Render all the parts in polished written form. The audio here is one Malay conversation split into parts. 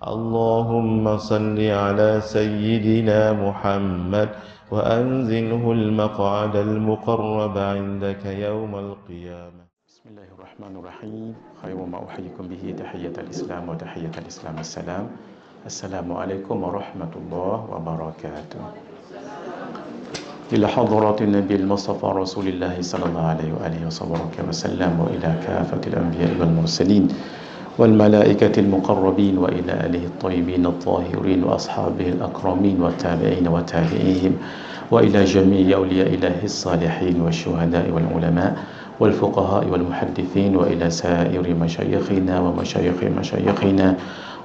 اللهم صل على سيدنا محمد وأنزله المقعد المقرب عندك يوم القيامة. بسم الله الرحمن الرحيم. خير ما أحييكم به تحية الإسلام وتحية الإسلام السلام. السلام عليكم ورحمة الله وبركاته. إلى حضرة النبي المصطفى رسول الله صلى الله عليه وآله وسلم وإلى كافة الأنبياء والمرسلين والملائكة المقربين وإلى آله الطيبين الطاهرين وأصحابه الأكرمين والتابعين وتابعيهم وإلى جميع أولياء الله الصالحين والشهداء والعلماء والفقهاء والمحدثين وإلى سائر مشايخنا ومشايخ مشايخنا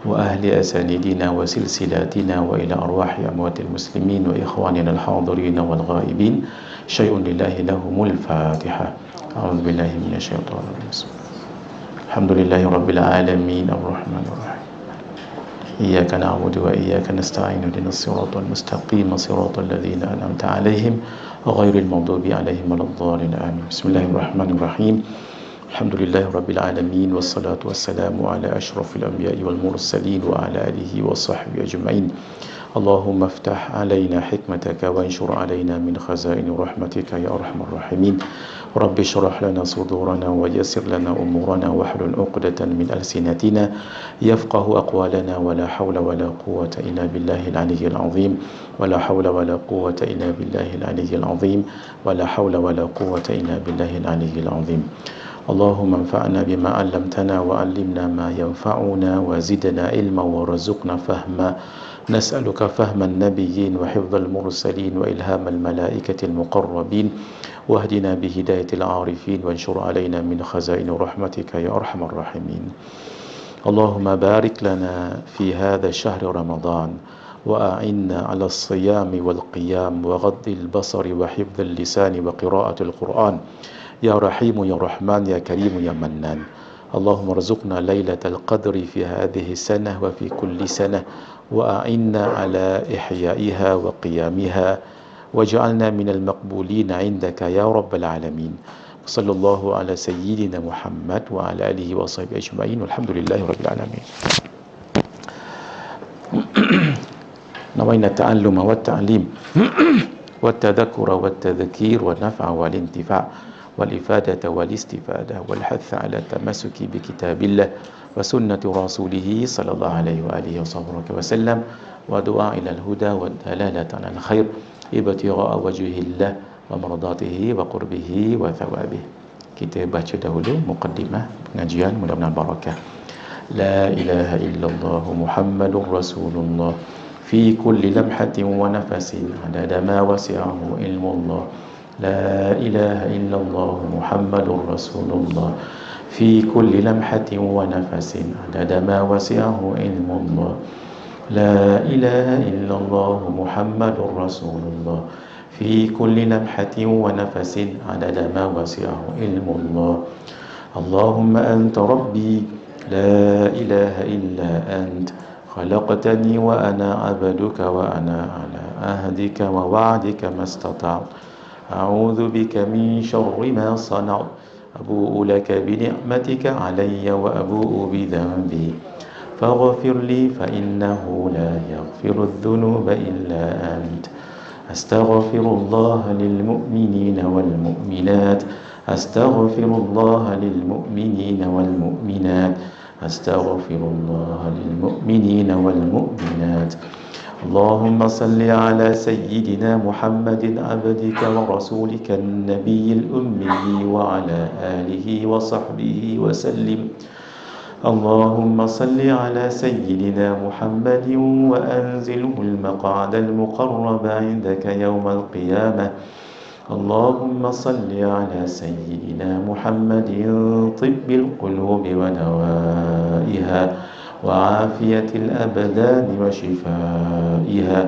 وأهل أسانيدنا وسلسلاتنا وإلى أرواح أموات المسلمين وإخواننا الحاضرين والغائبين. شيء لله لهم الفاتحة. أعوذ بالله من الشيطان الرجيم. الحمد لله رب العالمين الرحمن الرحيم إياك نعبد وإياك نستعين اهدنا الصراط المستقيم صراط الذين أنعمت عليهم غير المغضوب عليهم ولا الضالين آمين. بسم الله الرحمن الرحيم. الحمد لله رب العالمين والصلاة والسلام على أشرف الأنبياء والمرسلين وعلى آله وصحبه أجمعين. اللهم افتح علينا حكمتك وانشر علينا من خزائن رحمتك يا أرحم الراحمين. رب اشرح لنا صدورنا ويسر لنا أمورنا واحلل عقدة من ألسنتنا يفقه أقوالنا ولا حول ولا قوة إلا بالله العلي العظيم. ولا حول ولا قوة إلا بالله العلي العظيم. ولا حول ولا قوة إلا بالله العلي العظيم. اللهم انفعنا بما علمتنا وعلمنا ما ينفعنا وزدنا علما وارزقنا فهما. نسألك فهم النبيين وحفظ المرسلين وإلهام الملائكة المقربين واهدنا بهداية العارفين وانشر علينا من خزائن رحمتك يا أرحم الراحمين. اللهم بارك لنا في هذا الشهر رمضان وأعنا على الصيام والقيام وغض البصر وحفظ اللسان وقراءة القرآن يا رحيم يا رحمن يا كريم يا منان. اللهم ارزقنا ليلة القدر في هذه السنة وفي كل سنة وأعنا على إحيائها وقيامها واجعلنا من المقبولين عندك يا رب العالمين. صلى الله على سيدنا محمد وعلى آله وصحبه أجمعين والحمد لله رب العالمين. نوينا التعلم والتعليم والتذكر والتذكير والنفع والانتفاع والإفادة والاستفادة والحث على التمسك بكتاب الله وسنة رسوله صلى الله عليه وآله وسلم ودعاء إلى الهدى والدلالة على الخير ابتغاء وجه الله ومرضاته وقربه وثوابه. Kita baca dahulu muqaddimah pengajian, mudah-mudahan barakah. La ilaha illallah Muhammadur Rasulullah fi kulli lamhatin wa nafasin adada ma wasi'ahu ilmullah. لا إله إلا الله محمد رسول الله في كل لمحة ونفس عدد ما وسعه علم الله. لا إله إلا الله محمد رسول الله في كل لمحة ونفس عدد ما وسعه علم الله. اللهم أنت ربي لا إله إلا أنت خلقتني وأنا عبدك وأنا على عهدك ووعدك ما استطعت. أعوذ بك من شر ما صنعت أبوء لك بنعمتك علي وأبوء بذنبي فاغفر لي فإنه لا يغفر الذنوب إلا أنت. أستغفر الله للمؤمنين والمؤمنات أستغفر الله للمؤمنين والمؤمنات أستغفر الله للمؤمنين والمؤمنات. اللهم صل على سيدنا محمد عبدك ورسولك النبي الأمي وعلى آله وصحبه وسلم. اللهم صل على سيدنا محمد وأنزله المقعد المقرب عندك يوم القيامة. اللهم صل على سيدنا محمد طب القلوب ودوائها وعافية الأبدان وشفائها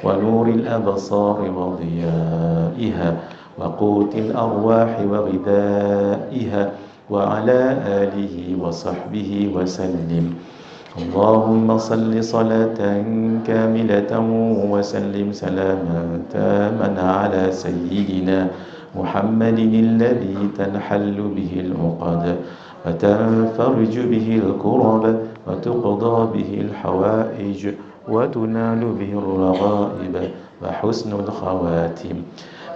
ونور الأبصار وضيائها وقوت الأرواح وغذائها وعلى آله وصحبه وسلم. اللهم صل صلاة كاملة وسلم سلاما تاما على سيدنا محمد الذي تنحل به العقد وتنفرج به الكرب وتقضى به الحوائج وتنال به الرغائب وحسن الخواتم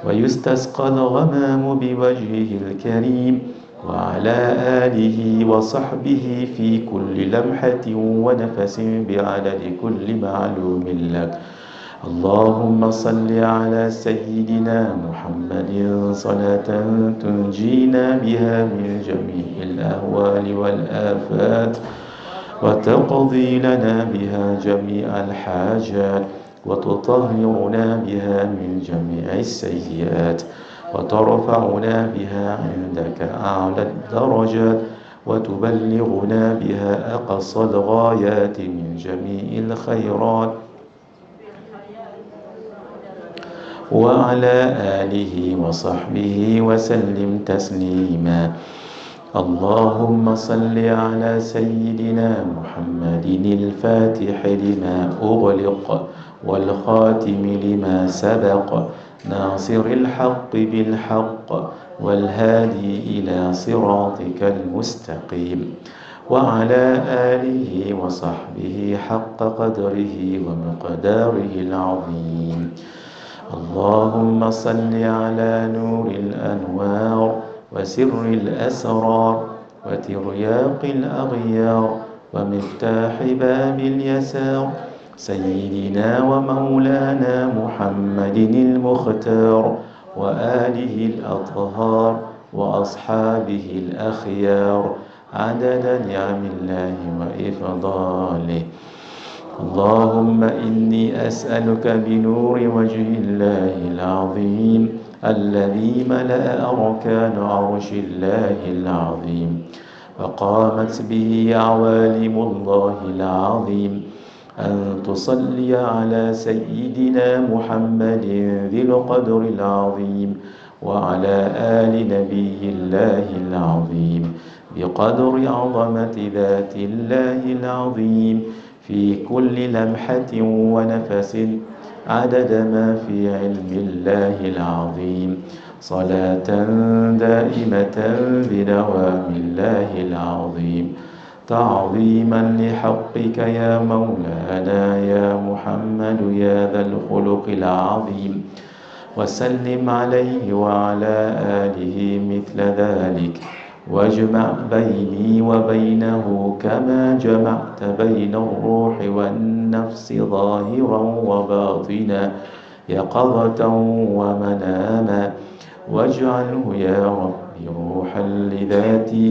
ويستسقى الغمام بوجهه الكريم وعلى آله وصحبه في كل لمحة ونفس بعدد كل معلوم لك. اللهم صل على سيدنا محمد صلاة تنجينا بها من جميع الأهوال والآفات وتقضي لنا بها جميع الحاجات وتطهرنا بها من جميع السيئات وترفعنا بها عندك أعلى الدرجات وتبلغنا بها أقصى الغايات من جميع الخيرات وعلى آله وصحبه وسلم تسليما. اللهم صل على سيدنا محمد الفاتح لما أغلق والخاتم لما سبق ناصر الحق بالحق والهادي إلى صراطك المستقيم وعلى آله وصحبه حق قدره ومقداره العظيم. اللهم صل على نور الأنوار وسر الأسرار وترياق الأغيار ومفتاح باب اليسار سيدنا ومولانا محمد المختار وآله الأطهار وأصحابه الأخيار عدد نعم الله وإفضاله. اللهم إني أسألك بنور وجه الله العظيم الذي ملأ أركان عرش الله العظيم وقامت به عوالم الله العظيم أن تصلي على سيدنا محمد ذي القدر العظيم وعلى آل نبي الله العظيم بقدر عظمة ذات الله العظيم في كل لمحة ونفس عدد ما في علم الله العظيم صلاة دائمة بدوام الله العظيم تعظيما لحقك يا مولانا يا محمد يا ذا الخلق العظيم وسلم عليه وعلى آله مثل ذلك واجمع بيني وبينه كما جمعت بين الروح والنفس ظاهرا وباطنا يقظة ومناما واجعله يا رب روحا لذاتي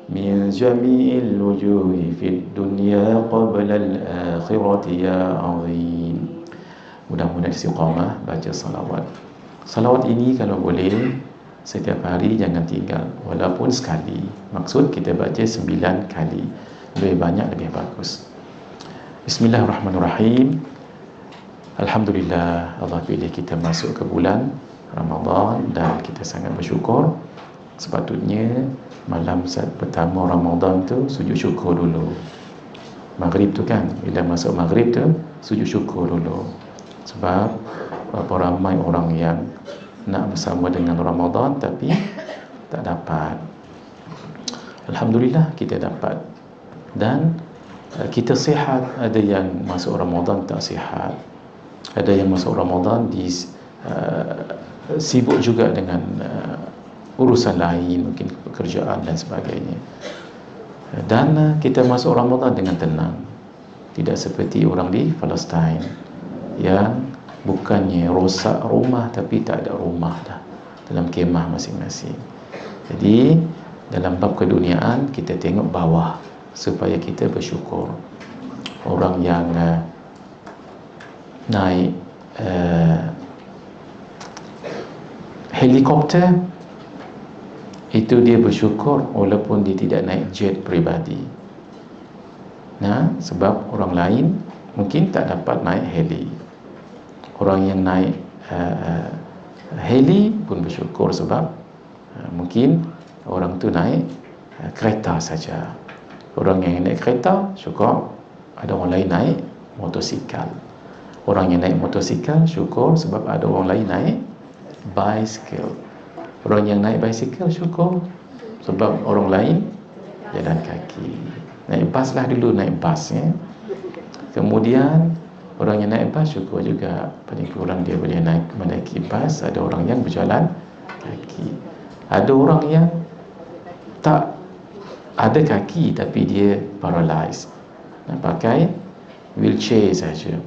من جميع الوجوه في الدنيا قبل الآخرة يا عظيم. Mudah-mudahan istiqamah baca salawat. Salawat ini kalau boleh setiap hari jangan tinggal, walaupun sekali. Maksud kita baca 9 kali, lebih banyak lebih bagus. Bismillahirrahmanirrahim. Alhamdulillah Allah pilih kita masuk ke bulan Ramadan dan kita sangat bersyukur. Sepatutnya malam pertama Ramadan tu sujud syukur dulu. Maghrib tu kan, bila masuk maghrib tu sujud syukur dulu. Sebab berapa ramai orang yang nak bersama dengan Ramadan tapi tak dapat. Alhamdulillah kita dapat. Dan kita sihat. Ada yang masuk Ramadan tak sihat. Ada yang masuk Ramadan sibuk juga dengan urusan lain, mungkin pekerjaan dan sebagainya. Dan kita masuk Ramadan dengan tenang. Tidak seperti orang di Palestin yang bukannya rosak rumah tapi tak ada rumah dah, dalam kemah masing-masing. Jadi dalam bab keduniaan kita tengok bawah supaya kita bersyukur. Orang yang naik helikopter itu dia bersyukur walaupun dia tidak naik jet peribadi. Nah, sebab orang lain mungkin tak dapat naik heli. Orang yang naik heli pun bersyukur sebab mungkin orang tu naik kereta saja. Orang yang naik kereta syukur ada orang lain naik motosikal. Orang yang naik motosikal syukur sebab ada orang lain naik bicycle. Orang yang naik bicycle syukur sebab orang lain jalan kaki. Naik bas lah dulu, naik bas ya. Kemudian orang yang naik bas syukur juga, paling kurang dia boleh menaiki bas. Ada orang yang berjalan kaki, ada orang yang tak ada kaki tapi dia paralyzed, pakai wheelchair saja.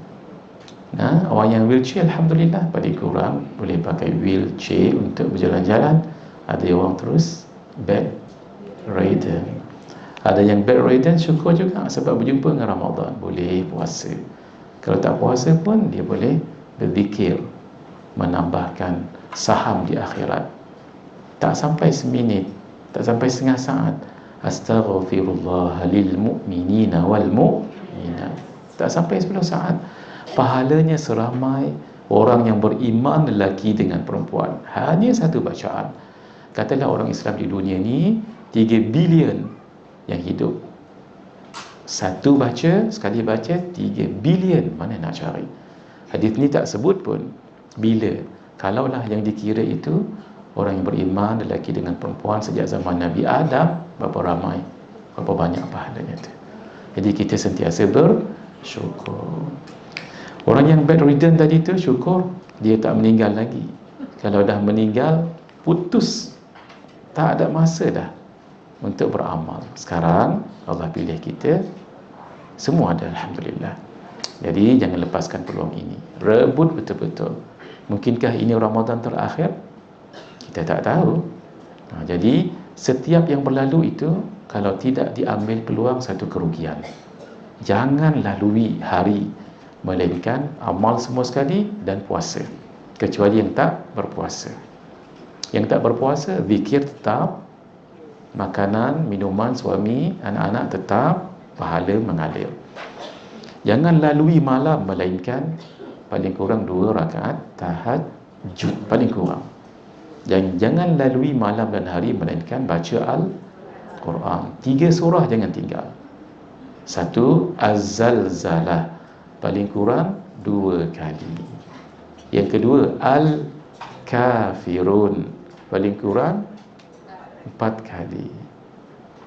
Nah, orang yang wheelchair alhamdulillah paling kurang boleh pakai wheelchair untuk berjalan-jalan. Ada orang terus bedridden. Ada yang bedridden syukur juga sebab berjumpa dengan Ramadan, boleh puasa. Kalau tak puasa pun dia boleh berzikir, menambahkan saham di akhirat. Tak sampai seminit, tak sampai setengah saat. Astaghfirullah lil mu'minina wal mu'minat. Tak sampai 10 saat. Pahalanya seramai orang yang beriman lelaki dengan perempuan. Hanya satu bacaan. Katalah orang Islam di dunia ni 3 bilion yang hidup. Satu baca, sekali baca 3 bilion. Mana nak cari? Hadis ni tak sebut pun bila. Kalaulah yang dikira itu orang yang beriman lelaki dengan perempuan sejak zaman Nabi Adam, berapa ramai, berapa banyak pahalanya itu. Jadi kita sentiasa bersyukur. Orang yang bedridden tadi tu syukur dia tak meninggal lagi. Kalau dah meninggal, putus, tak ada masa dah untuk beramal. Sekarang Allah pilih kita, semua ada alhamdulillah. Jadi jangan lepaskan peluang ini, rebut betul-betul. Mungkinkah ini Ramadan terakhir? Kita tak tahu. Jadi setiap yang berlalu itu kalau tidak diambil peluang, satu kerugian. Jangan lalui hari melainkan amal semua sekali dan puasa, kecuali yang tak berpuasa. Yang tak berpuasa, zikir tetap, makanan, minuman, suami, anak-anak tetap, pahala mengalir. Jangan lalui malam melainkan paling kurang 2 rakaat tahajud, paling kurang. Dan jangan lalui malam dan hari melainkan baca Al-Quran. 3 surah jangan tinggal. 1 Az-Zalzalah, paling kurang 2 kali. Yang kedua Al-Kafirun, paling kurang 4 kali.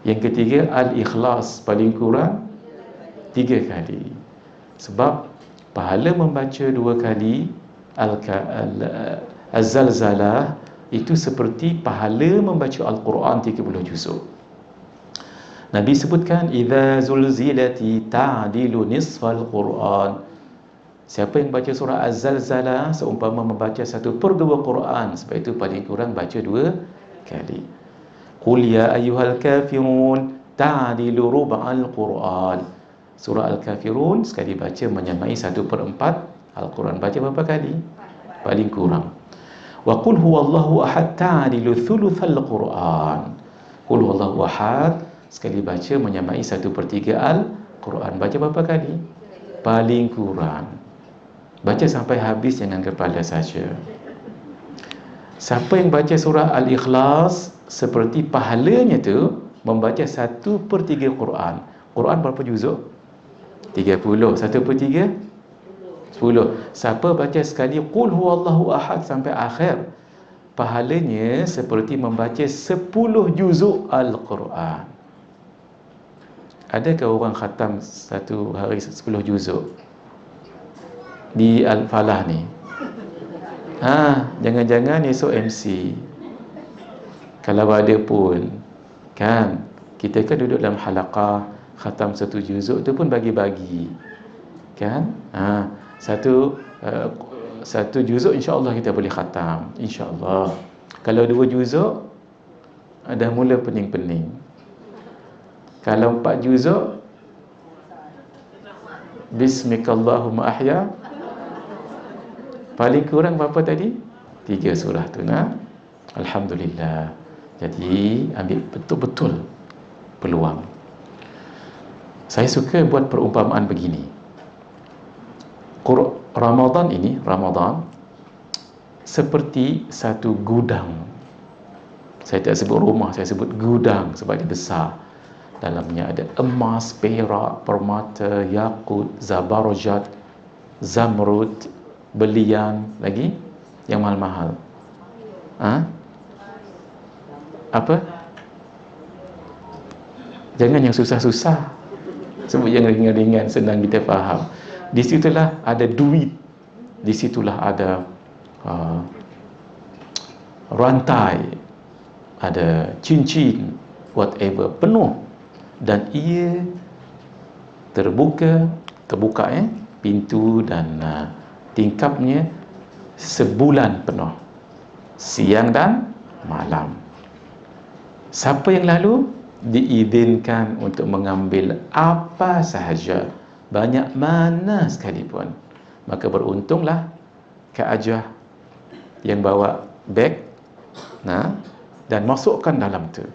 Yang ketiga Al-Ikhlas, paling kurang 3 kali. Sebab pahala membaca 2 kali Az-Zalzalah itu seperti pahala membaca Al-Quran 30 juzuk. Nabi sebutkan idza zulzilati ta'dilu nisfal Quran. Siapa yang baca surah Az-Zalzalah seumpama membaca 1/2 Quran, sebab itu paling kurang baca 2 kali. Qul ya ayyuhal kafirun ta'dilu rub'al Quran. Surah Al-Kafirun sekali baca menyamai 1/4 Al-Quran. Baca berapa kali? Paling kurang. Wa qul huwallahu ahad ta'dilu thuluthal Quran. Qul huwallahu ahad sekali baca menyamai 1/3 Al-Quran. Baca berapa kali? Paling kurang. Baca sampai habis, jangan kepala saja. Siapa yang baca surah Al-Ikhlas, seperti pahalanya tu membaca 1/3 Quran. Quran berapa juzuk? 30. 1/3 10. Siapa baca sekali Qul huwallahu ahad sampai akhir, pahalanya seperti membaca 10 juzuk Al-Quran. Adakah orang khatam satu hari 10 juzuk di Al-Falah ni? Jangan-jangan esok MC. Kalau ada pun, kan, kita kan duduk dalam halaqah, khatam 1 juzuk tu pun bagi-bagi, kan? Satu juzuk insya-Allah kita boleh khatam, insya-Allah. Kalau 2 juzuk dah mula pening-pening. Kalau 4 juzuk Bismikallahumma ahya, paling kurang berapa tadi? 3 surah tu, nah. Alhamdulillah. Jadi ambil betul-betul peluang. Saya suka buat perumpamaan begini. Ramadan ini, Ramadan seperti satu gudang. Saya tak sebut rumah, saya sebut gudang sebab dia besar. Dalamnya ada emas, perak, permata, yakut, zabarjat, zamrud, belian, lagi yang mahal-mahal. Apa? Jangan yang susah-susah. Sebut yang ringan-ringan, senang kita faham. Di situlah ada duit, di situlah ada rantai, ada cincin, whatever, penuh. Dan ia terbuka pintu dan tingkapnya sebulan penuh, siang dan malam. Siapa yang lalu diizinkan untuk mengambil apa sahaja, banyak mana sekalipun. Maka beruntunglah Kak Ajah yang bawa beg dan masukkan dalam tu.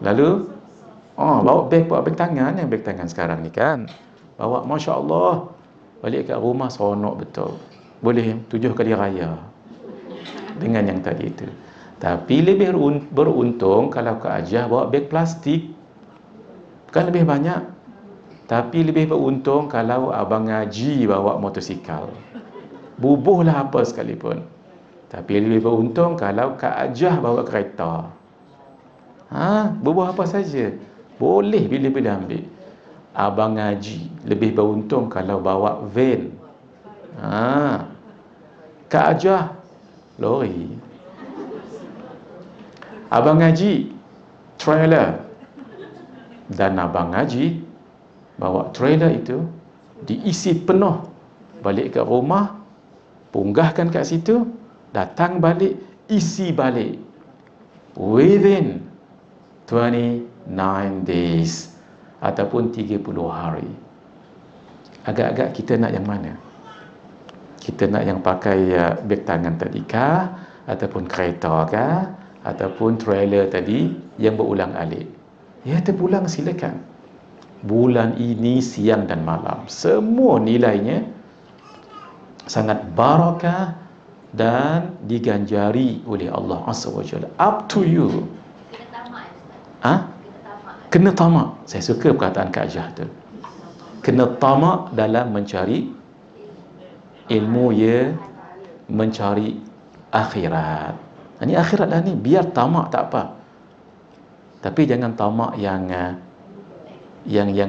Lalu bawa beg tangan, yang beg tangan sekarang ni kan, bawa, Masya Allah, balik kat rumah seronok betul, boleh 7 kali raya dengan yang tadi itu. Tapi lebih beruntung kalau Kak Ajah bawa beg plastik, bukan lebih banyak, tapi lebih beruntung kalau Abang Ngaji bawa motosikal, bubuhlah apa sekalipun. Tapi lebih beruntung kalau Kak Ajah bawa kereta, bubuh apa saja boleh bila-bila ambil. Abang Ngaji lebih beruntung kalau bawa van, Kak Ajah lori, Abang Ngaji trailer, dan Abang Ngaji bawa trailer itu diisi penuh, balik ke rumah, punggahkan kat situ, datang balik, isi balik within 29 days ataupun 30 hari. Agak-agak kita nak yang mana? Kita nak yang pakai beg tangan tadi kah, ataupun kereta kah, ataupun trailer tadi yang berulang alik? Ya, terpulang silakan. Bulan ini siang dan malam, semua nilainya sangat barakah dan diganjari oleh Allah Azza wa Jalla. Up to you. Kena tamak. Saya suka perkataan Kak Ajah tu. Kena tamak dalam mencari ilmu, ya, mencari akhirat. Ini akhirat dah ni, biar tamak tak apa. Tapi jangan tamak yang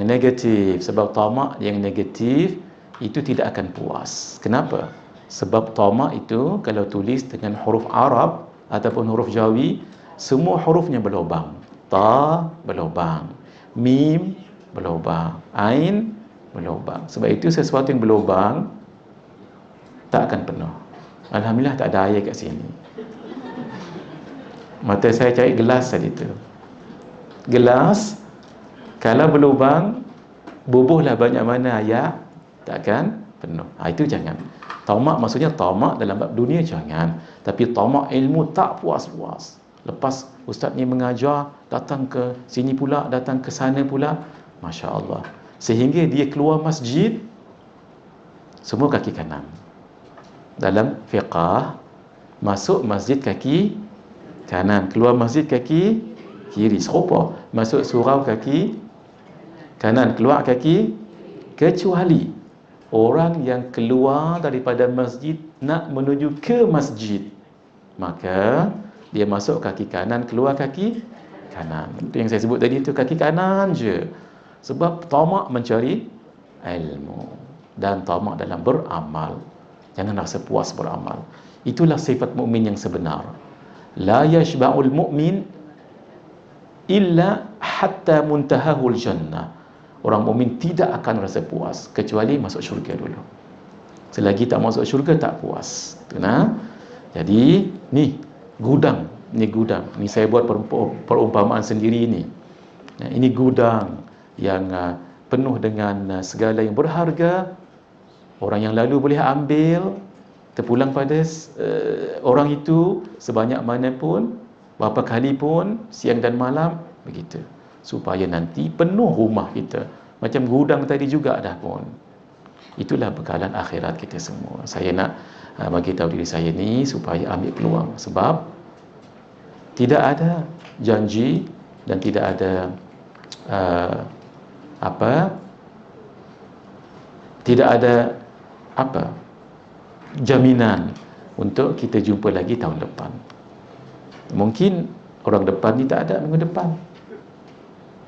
negatif. Sebab tamak yang negatif itu tidak akan puas. Kenapa? Sebab tamak itu kalau tulis dengan huruf Arab ataupun huruf Jawi, semua hurufnya berlubang. Ta berlubang, mim berlubang, ain berlubang. Sebab itu sesuatu yang berlubang tak akan penuh. Alhamdulillah tak ada air kat sini. Mata saya cari gelas tadi tu. Gelas kalau berlubang, bubuhlah banyak mana air, takkan penuh. Itu jangan. Tamak maksudnya tamak dalam bab dunia jangan. Tapi tamak ilmu tak puas-puas. Lepas ustaz ni mengajar, datang ke sini pula, datang ke sana pula, Masya Allah. Sehingga dia keluar masjid, semua kaki kanan. Dalam fiqah, masuk masjid kaki kanan, keluar masjid kaki kiri. Serupa. Masuk surau kaki kanan, keluar kaki, kecuali orang yang keluar daripada masjid nak menuju ke masjid, maka dia masuk kaki kanan, keluar kaki kanan. Itu yang saya sebut tadi, itu kaki kanan je. Sebab tamak mencari ilmu dan tamak dalam beramal. Jangan rasa puas beramal. Itulah sifat mukmin yang sebenar. La yashba'ul mu'min illa hatta muntahahul jannah. Orang mukmin tidak akan rasa puas kecuali masuk syurga dulu. Selagi tak masuk syurga tak puas. Jadi ni gudang, ni saya buat perumpamaan sendiri ni. Ini gudang yang penuh dengan segala yang berharga. Orang yang lalu boleh ambil, terpulang pada orang itu sebanyak mana pun, berapa kali pun, siang dan malam, begitu. Supaya nanti penuh rumah kita. Macam gudang tadi juga dah pun. Itulah bekalan akhirat kita semua. Saya nak bagi tahu diri saya ni supaya ambil peluang. Sebab tidak ada janji dan tidak ada jaminan untuk kita jumpa lagi tahun depan. Mungkin orang depan ni tak ada minggu depan,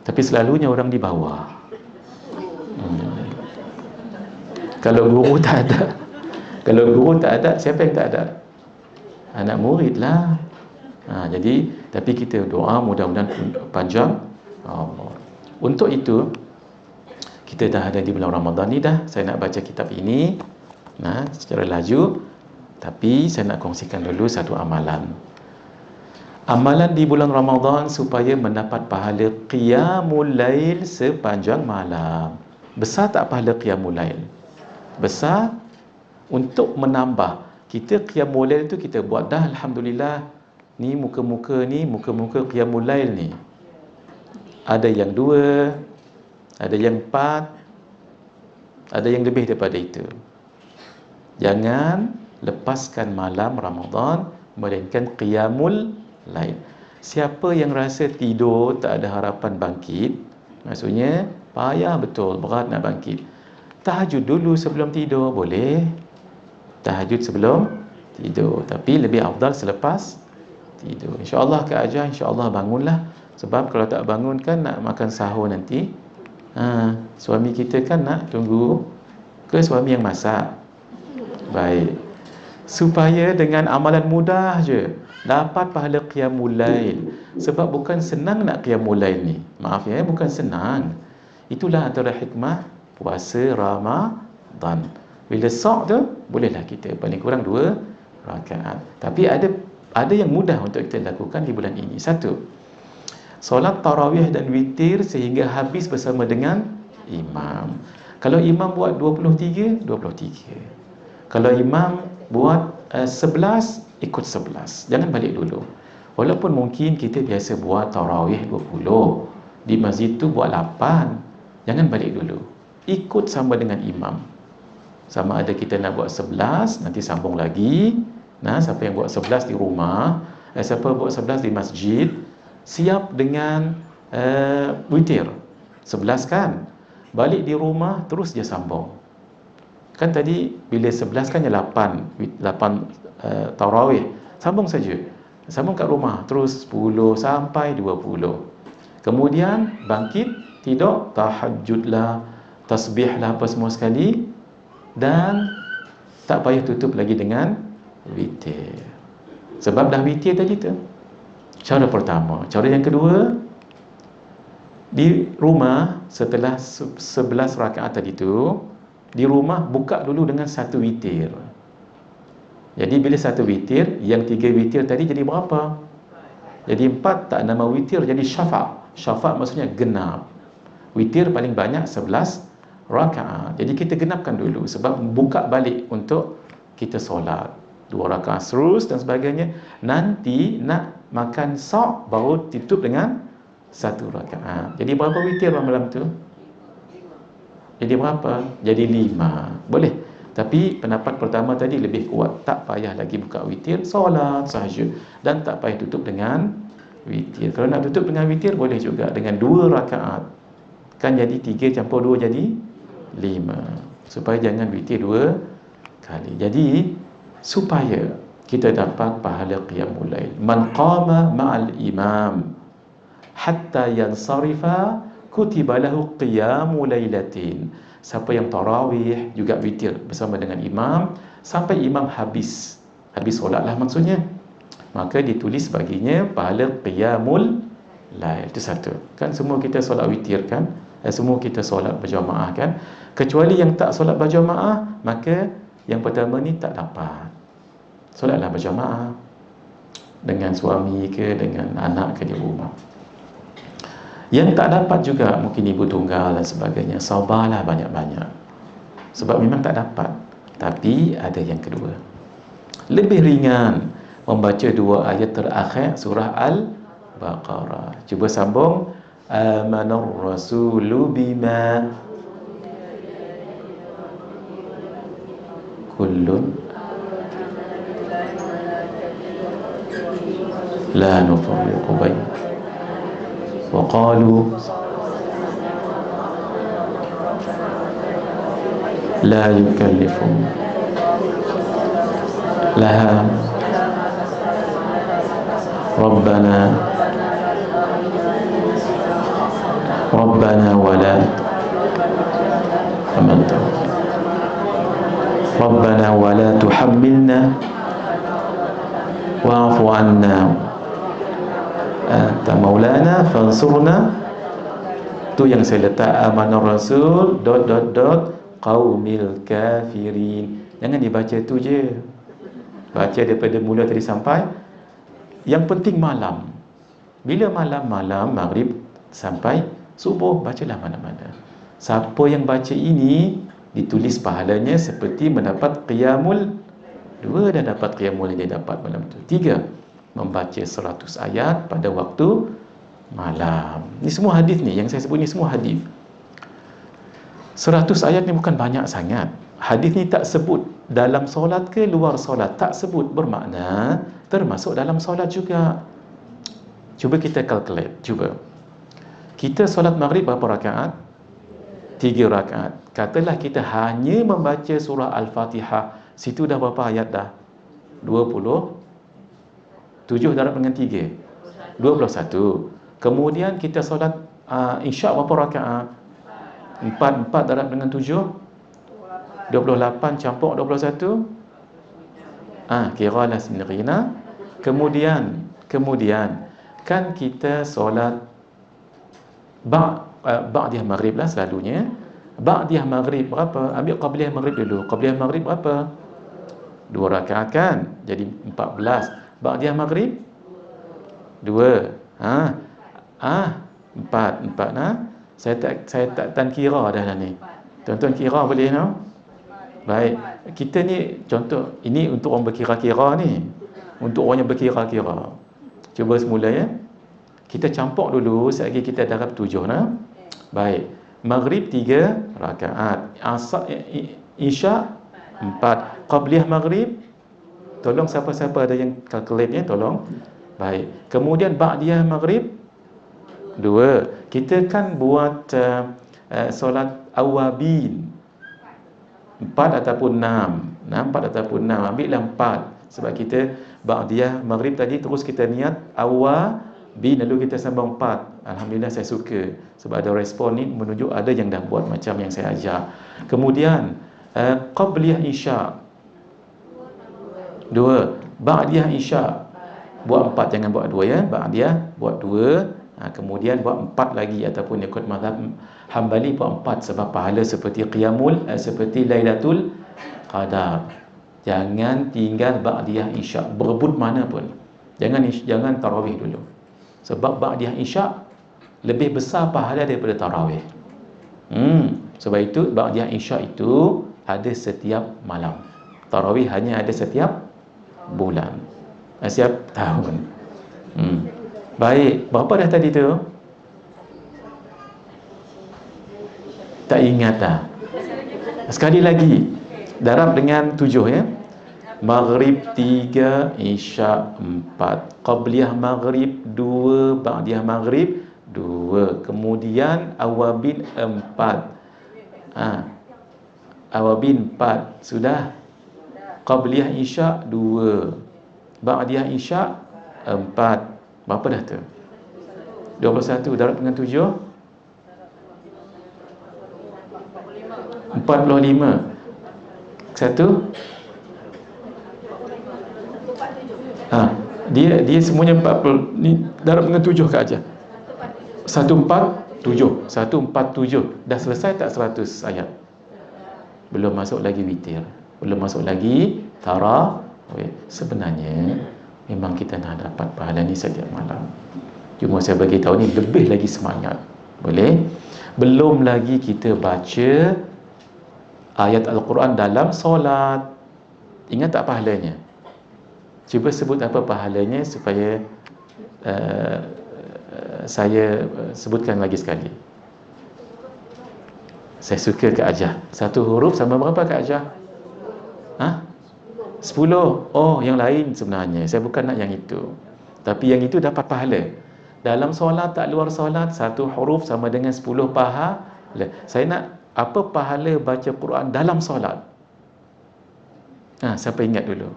tapi selalunya orang di bawah. Kalau guru tak ada, kalau guru tak ada, siapa yang tak ada? Anak murid lah. Jadi, tapi kita doa mudah-mudahan panjang. Untuk itu, kita dah ada di bulan Ramadan ni dah. Saya nak baca kitab ini secara laju. Tapi saya nak kongsikan dulu satu amalan. Amalan di bulan Ramadan supaya mendapat pahala qiyamul lail sepanjang malam. Besar tak pahala qiyamul lail? Besar. Untuk menambah, kita qiyamul lail tu kita buat dah, alhamdulillah. Ni muka-muka qiyamul lail ni. Ada yang 2, ada yang 4, ada yang lebih daripada itu. Jangan lepaskan malam Ramadan melainkan qiyamul lail. Siapa yang rasa tidur tak ada harapan bangkit, maksudnya payah betul, berat nak bangkit, tahajud dulu sebelum tidur, boleh. Tahajud sebelum tidur, tapi lebih afdal selepas tidur. InsyaAllah Kak Ajar, insyaAllah bangunlah. Sebab kalau tak bangun kan nak makan sahur nanti. Suami kita kan nak tunggu ke suami yang masak. Baik. Supaya dengan amalan mudah je dapat pahala qiyamul lail. Sebab bukan senang nak qiyamul lail ni. Maaf ya, bukan senang. Itulah antara hikmah puasa Ramadan. Bila sok tu, bolehlah kita paling kurang 2 rakaat. Tapi ada yang mudah untuk kita lakukan di bulan ini. 1, solat tarawih dan witir sehingga habis bersama dengan imam. Kalau imam buat 23, 23. Kalau imam buat 11, ikut 11. Jangan balik dulu. Walaupun mungkin kita biasa buat tarawih 20, di masjid tu buat 8. Jangan balik dulu. Ikut sama dengan imam. Sama ada kita nak buat 11, nanti sambung lagi. Siapa yang buat 11 di rumah, siapa buat 11 di masjid, siap dengan witir 11 kan. Balik di rumah terus dia sambung. Kan tadi bila 11 kan 8 tarawih, sambung saja. Sambung kat rumah terus 10 sampai 20. Kemudian bangkit, tidur, tahajudlah, tasbihlah apa semua sekali. Dan tak payah tutup lagi dengan witir. Sebab dah witir tadi tu. Cara pertama. Cara yang kedua, di rumah setelah 11 rakaat tadi tu, di rumah buka dulu dengan 1 witir. Jadi bila 1 witir, yang 3 witir tadi jadi berapa? Jadi 4 tak nama witir, jadi syafa'. Syafa' maksudnya genap. Witir paling banyak 11 rakaat. Jadi kita genapkan dulu sebab buka balik untuk kita solat 2 rakaat terus dan sebagainya. Nanti nak makan sok baru tutup dengan 1 rakaat. Jadi berapa witir malam tu? Jadi berapa? Jadi 5. Boleh. Tapi pendapat pertama tadi lebih kuat. Tak payah lagi buka witir, solat sahaja. Dan tak payah tutup dengan witir. Kalau nak tutup dengan witir boleh juga dengan 2 rakaat. Kan jadi 3 campur 2 jadi 5. Supaya jangan witir 2 kali. Jadi supaya kita dapat pahala qiyamul lail, man qama ma'al imam hatta yansarifa kutiba lahu qiyamul lailatin. Siapa yang tarawih juga witir bersama dengan imam sampai imam habis solatlah maksudnya, maka ditulis baginya pahala qiyamul lail. Itu satu. Kan semua kita solat witir kan? Semua kita solat berjamaah kan? Kecuali yang tak solat berjamaah, maka yang pertama ni tak dapat. Solatlah berjamaah dengan suami ke, dengan anak ke di rumah. Yang tak dapat juga mungkin ibu tunggal dan sebagainya, sabarlah banyak-banyak. Sebab memang tak dapat. Tapi ada yang kedua. Lebih ringan membaca 2 ayat terakhir surah Al-Baqarah. Cuba sambung. Amanar rasulu bima kullun la nufarriqu bain wa qalu la yukallifu laha Rabbana wala amantu. Rabbana wa la tuhammilna wa'fu anna anta maulana fansurna. Tu yang saya letak amanar rasul qaumil kafirin. Jangan dibaca tu je, baca daripada mula tadi sampai. Yang penting malam. Bila malam maghrib sampai subuh, bacalah mana-mana. Siapa yang baca ini ditulis pahalanya seperti mendapat qiyamul 2 dan dapat qiyamul yang dia dapat malam tu. 3, membaca 100 ayat pada waktu malam. Ni semua hadis ni, yang saya sebut ni semua hadis. 100 ayat ni bukan banyak sangat. Hadis ni tak sebut dalam solat ke luar solat, tak sebut, bermakna termasuk dalam solat juga. Cuba kita calculate, cuba. Kita solat maghrib berapa rakaat? 3 rakaat. Katalah kita hanya membaca surah Al-Fatihah, situ dah berapa ayat dah? 7 darab dengan 3, 21. Kemudian kita solat Isyak berapa rakaat? 4 darab dengan 7, 28 campur 21. Kiralah sendirilah. Kemudian kan kita solat ba'diyah maghrib lah selalunya. Ba'diyah maghrib berapa? Ambil qabliyah maghrib dulu. Qabliyah maghrib berapa? 2 rakaat kan? Jadi 14. Ba'diyah maghrib 2. 4 nah. Saya tak kira dah ni. Tuan-tuan kira boleh no? Baik. Kita ni contoh, ini untuk orang berkira-kira ni. Untuk orang yang berkira-kira. Cuba semula ya. Kita campur dulu, sekali kita darab 7 nah. Baik. Maghrib 3 rakaat. Isyak 4. Qabliyah maghrib, tolong siapa-siapa ada yang calculate ni, tolong. Baik. Kemudian ba'diyah maghrib 2. Kita kan buat solat awabin 4 ataupun 6. 4 ataupun 6. Ambillah 4. Sebab kita ba'diyah maghrib tadi terus kita niat awabin, lalu kita sambung 4. Alhamdulillah saya suka. Sebab ada respon ni menunjuk ada yang dah buat macam yang saya ajar. Kemudian qabliyah isyak 2. Ba'diyah isyak buat 4, jangan buat 2 ya. Ba'diyah buat 2. Kemudian buat 4 lagi, ataupun ikut mazhab Hambali buat 4, sebab pahala seperti qiyamul seperti Lailatul Qadar. Jangan tinggal ba'diyah isyak, berebut mana pun. Jangan tarawih dulu. Sebab ba'diyah isyak lebih besar pahala daripada tarawih. Sebab itu ba'diyah isyak itu ada setiap malam. Tarawih hanya ada setiap bulan, setiap tahun. Baik, berapa dah tadi tu? Tak ingat dah. Sekali lagi, darab dengan 7 ya. Maghrib 3, Isyak 4. Qabliyah maghrib 2, Ba'diyah maghrib 2. Kemudian awabin 4. Awabin 4 sudah. Qabliyah Isyak 2, Ba'diyah Isyak 4. Berapa dah tu? 21 darab dengan 7, 45. Satu. Dia semuanya 40. Ni darab dengan 7 ke aja. 147. 147. Dah selesai tak 100 ayat? Belum masuk lagi witir. Belum masuk lagi tarawih. Sebenarnya memang kita nak dapat pahala ni setiap malam. Cuma saya bagi tahu ni lebih lagi semangat. Boleh? Belum lagi kita baca ayat Al-Quran dalam solat. Ingat tak pahalanya? Cuba sebut apa pahalanya supaya saya sebutkan lagi sekali. Saya suka Kak Ajah. 1 huruf sama berapa Kak Ajah? 10. Oh, yang lain sebenarnya. Saya bukan nak yang itu. Tapi yang itu dapat pahala. Dalam solat tak luar solat, 1 huruf sama dengan 10 pahala. Saya nak apa pahala baca Quran dalam solat? Siapa ingat dulu?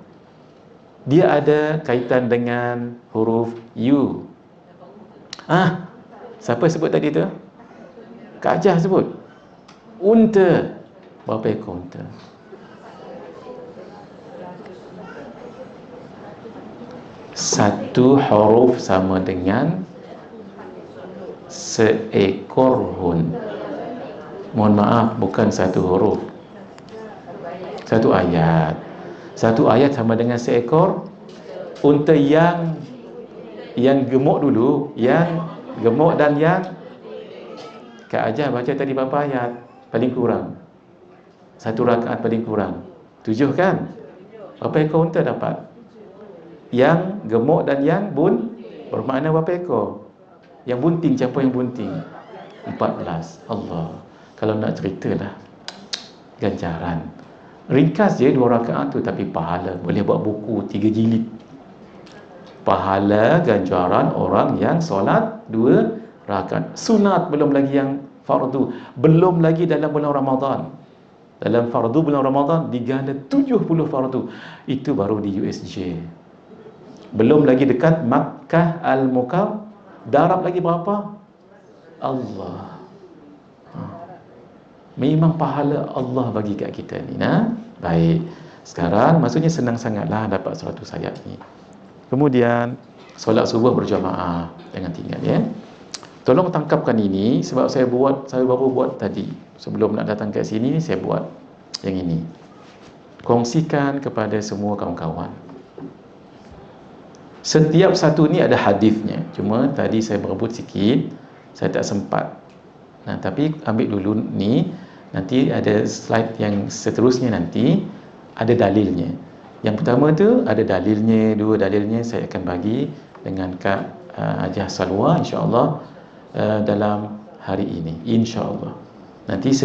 Dia ada kaitan dengan huruf U. Siapa sebut tadi tu? Kak Ajah sebut. Unta. Berapa ekor unta? satu huruf sama dengan seekor hun. Mohon maaf, bukan satu huruf, satu ayat. Satu ayat sama dengan seekor unta yang gemuk dulu, yang gemuk dan yang Kak Ajah baca tadi berapa ayat? Paling kurang satu rakaat, paling kurang 7 kan? Berapa ekor unta dapat? Yang gemuk dan yang bermakna berapa ekor? Yang bunting, siapa yang bunting? 14. Allah, kalau nak ceritalah ganjaran ringkas je 2 rakaat tu, tapi pahala boleh buat buku 3 jilid. Pahala ganjaran orang yang solat 2 rakaat sunat, belum lagi yang fardu, belum lagi dalam bulan Ramadan. Dalam fardu bulan Ramadan diganda 70 fardu. Itu baru di USJ. Belum lagi dekat Makkah Al-Mukarram, darab lagi berapa? Allah. Memang pahala Allah bagi kat kita ni. Baik. Sekarang maksudnya senang sangatlah dapat 100 ayat ni. Kemudian solat subuh berjamaah, jangan tinggal ya. Tolong tangkapkan ini, sebab saya baru buat tadi. Sebelum nak datang ke sini saya buat yang ini. Kongsikan kepada semua kawan-kawan. Setiap satu ni ada hadisnya. Cuma tadi saya berebut sikit, saya tak sempat. Tapi ambil dulu ni, nanti ada slide yang seterusnya, nanti ada dalilnya. Yang pertama tu ada dalilnya, 2 dalilnya saya akan bagi dengan Kak Hajah Salwa insya-Allah dalam hari ini, insya-Allah. Nanti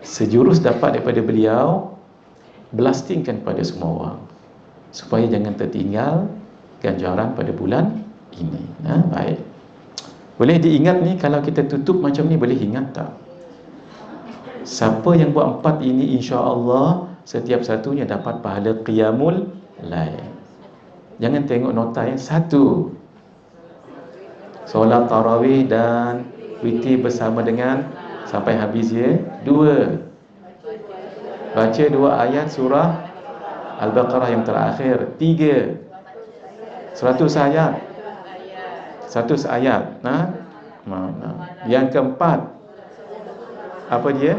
sejurus dapat daripada beliau, blastingkan pada semua orang supaya jangan tertinggal ganjaran pada bulan ini. Baik. Boleh diingat ni, kalau kita tutup macam ni boleh ingat tak? Siapa yang buat 4 ini, insya-Allah setiap satunya dapat pahala qiyamul lail. Jangan tengok nota yang 1. Solat tarawih dan witir bersama dengan sampai habis ya. 2. Baca 2 ayat surah Al-Baqarah yang terakhir. 3. 100 ayat. 100 ayat. Yang keempat, apa dia?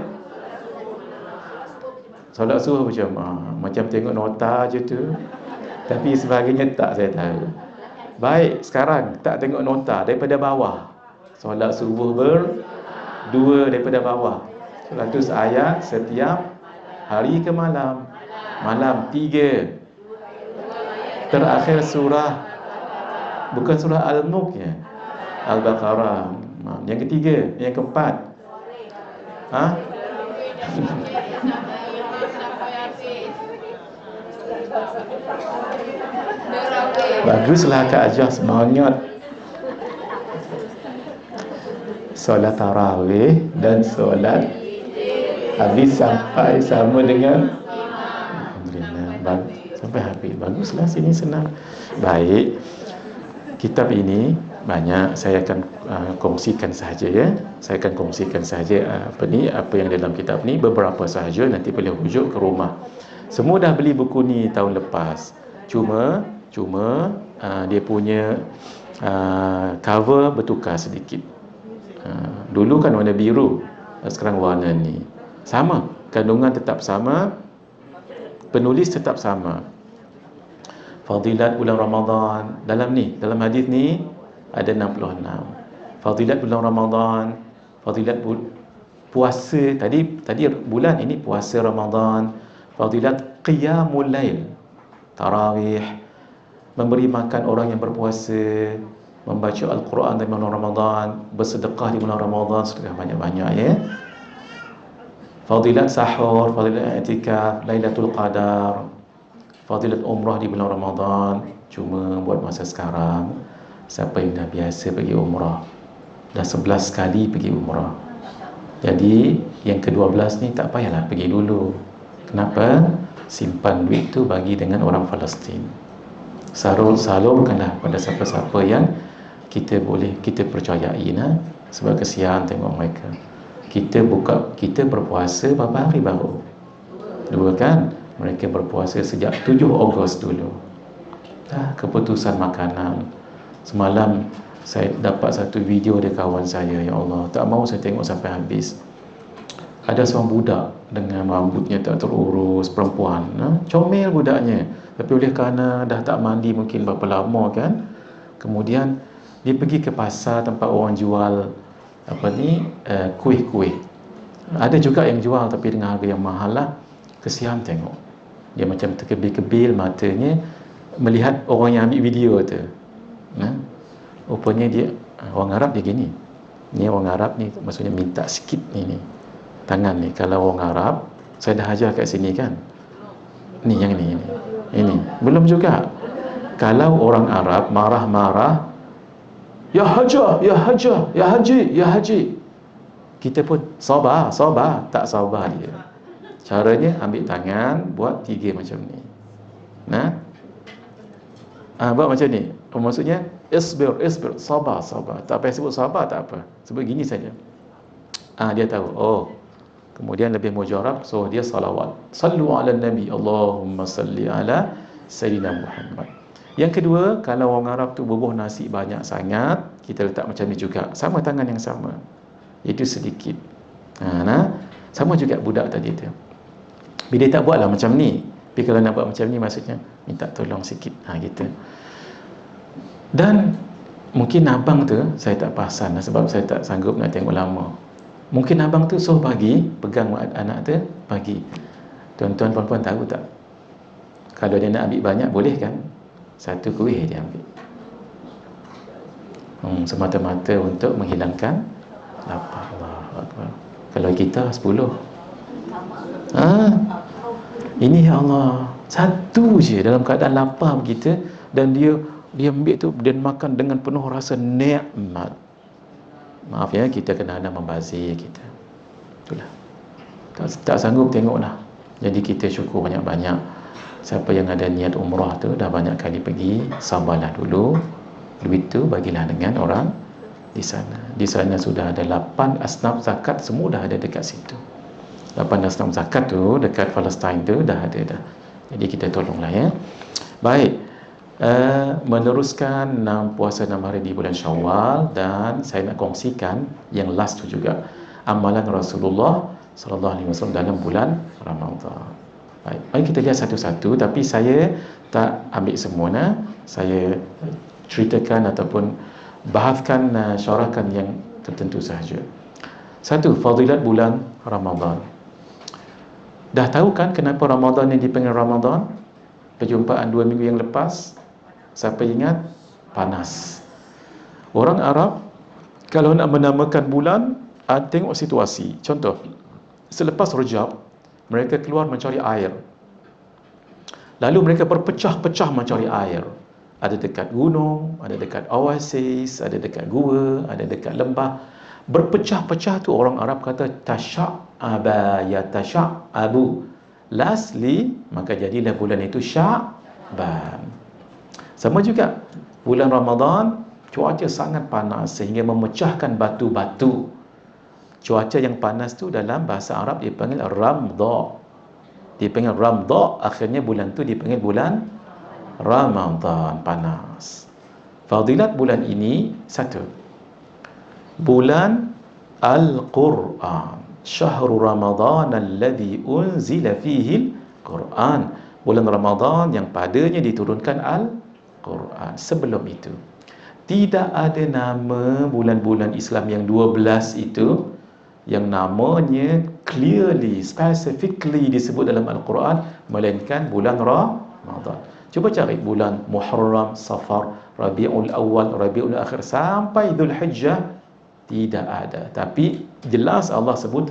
Solat subuh berjamaah. Macam tengok nota je tu, tapi sebagainya tak saya tahu. Baik, sekarang tak tengok nota, daripada bawah. Solat subuh 2 daripada bawah. 100 ayat setiap hari ke malam? Malam. 3. Terakhir surah, bukan surah Al-Mulk ya, Al-Baqarah. Yang ketiga, yang keempat. Baguslah Kak Ajah, semangat. Solat tarawih dan solat habis sampai sama dengan Alhamdulillah, sampai habis. Baguslah, sini senang. Baik. Kitab ini banyak, saya akan kongsikan sahaja ya. Saya akan kongsikan sahaja apa yang dalam kitab ni, beberapa sahaja, nanti boleh rujuk ke rumah. Semua dah beli buku ni tahun lepas. Cuma dia punya cover bertukar sedikit. Dulu kan warna biru, sekarang warna ni. Sama, kandungan tetap sama, penulis tetap sama. Fadilat bulan Ramadan, dalam hadis ni ada 66. Fadilat bulan Ramadan, fadilat puasa, tadi bulan ini puasa Ramadan, fadilat qiyamul lail, tarawih, memberi makan orang yang berpuasa, membaca Al-Quran di bulan Ramadan, bersedekah di bulan Ramadan, sedekah banyak-banyak ya. Fadilat sahur, fadilat i'tikaf, Lailatul Qadar, fadilat umrah di bulan Ramadan. Cuma buat masa sekarang, siapa yang dah biasa pergi umrah, dah 11 kali pergi umrah, jadi yang ke-12 ni tak payahlah pergi dulu. Kenapa? Simpan duit tu bagi dengan orang Palestin. Salurkanlah pada siapa-siapa yang kita percayai sebab kesian tengok mereka. Kita berpuasa berapa hari baru? 2 kan? Mereka berpuasa sejak 7 Ogos dulu. keputusan makanan. Semalam saya dapat satu video dari kawan saya, ya Allah, tak mau saya tengok sampai habis. Ada seorang budak dengan rambutnya tak terurus, perempuan, comel budaknya, tapi oleh kerana dah tak mandi mungkin berapa lama kan, kemudian dia pergi ke pasar tempat orang jual kuih-kuih. Ada juga yang jual tapi dengan harga yang mahal lah. Kesian tengok, dia macam terkebil-kebil matanya melihat orang yang ambil video tu. Rupanya dia orang Arab, dia gini. Ni orang Arab ni maksudnya minta sikit ni tangan ni. Kalau orang Arab, saya dah ajar kat sini kan. Ni yang ni. Ini belum juga. Kalau orang Arab marah-marah, ya hajah, ya hajah, ya haji, ya haji. Kita pun sabar, tak sabar dia. Caranya ambil tangan, buat 3 macam ni. Buat macam ni. Maksudnya isbir, sabar. Tak payah sebut sabar, tak apa. Sebut gini saja. Dia tahu. Kemudian lebih mujarab, so dia salawat. Sallu ala nabi, Allahumma salli ala Sayyidina Muhammad. Yang kedua, kalau orang Arab tu bubuh nasi banyak sangat, kita letak macam ni juga. Sama tangan yang sama. Itu sedikit. Sama juga budak tadi tu. Bila dia tak buatlah macam ni. Tapi kalau nak buat macam ni, maksudnya minta tolong sikit. Gitu. Dan mungkin abang tu saya tak perasan sebab saya tak sanggup nak tengok lama. Mungkin abang tu suruh bagi, pegang anak tu, bagi. Tuan-tuan puan-puan tahu tak? Kalau dia nak ambil banyak, boleh kan? 1 kuih dia ambil. Semata-mata untuk menghilangkan lapar. Allahu Akbar. Kalau kita 10. Ini ya Allah, 1 je dalam keadaan lapar kita, dan dia ambil tu dan makan dengan penuh rasa nikmat. Maaf ya, kita kena membazir kita. Itulah. Tak sanggup tengoklah. Jadi kita syukur banyak-banyak. Siapa yang ada niat umrah tu dah banyak kali pergi, sabarlah dulu. Duit tu bagilah dengan orang di sana. Di sana sudah ada 8 asnaf zakat, semua dah ada dekat situ. 8 asnaf zakat tu dekat Palestin tu dah ada dah. Jadi kita tolonglah ya. Baik. Meneruskan puasa 6 hari di bulan Syawal, dan saya nak kongsikan yang last tu juga, amalan Rasulullah sallallahu alaihi wasallam dalam bulan Ramadan. Baik, mari kita lihat satu-satu, tapi saya tak ambil semua. Saya ceritakan ataupun bahaskan, syarahkan yang tertentu sahaja. 1. Fadilat bulan Ramadan. Dah tahu kan kenapa Ramadan ni dipanggil Ramadan? Perjumpaan 2 minggu yang lepas, siapa ingat? Panas. Orang Arab kalau nak menamakan bulan, tengok situasi. Contoh, selepas Rajab, mereka keluar mencari air. Lalu mereka berpecah-pecah mencari air. Ada dekat gunung, ada dekat oasis, ada dekat gua, ada dekat lembah. Berpecah-pecah tu orang Arab kata tasya'aba yatasha'abu. Lastly, maka jadilah bulan itu Sya'ban. Sama juga bulan Ramadan, cuaca sangat panas sehingga memecahkan batu-batu. Cuaca yang panas tu dalam bahasa Arab dipanggil Ramdha. Dipanggil Ramdha, akhirnya bulan tu dipanggil bulan Ramadan, panas. Fadilat bulan ini 1. Bulan Al-Quran. Syahrul Ramadan alladhi unzila fihi Al-Quran. Bulan Ramadan yang padanya diturunkan Al-Quran. Sebelum itu tidak ada nama bulan-bulan Islam yang 12 itu yang namanya clearly, specifically disebut dalam Al-Quran, melainkan bulan Ramadan. Cuba cari bulan Muharram, Safar, Rabiul Awal, Rabiul Akhir sampai Dhul Hijjah, tidak ada. Tapi jelas Allah sebut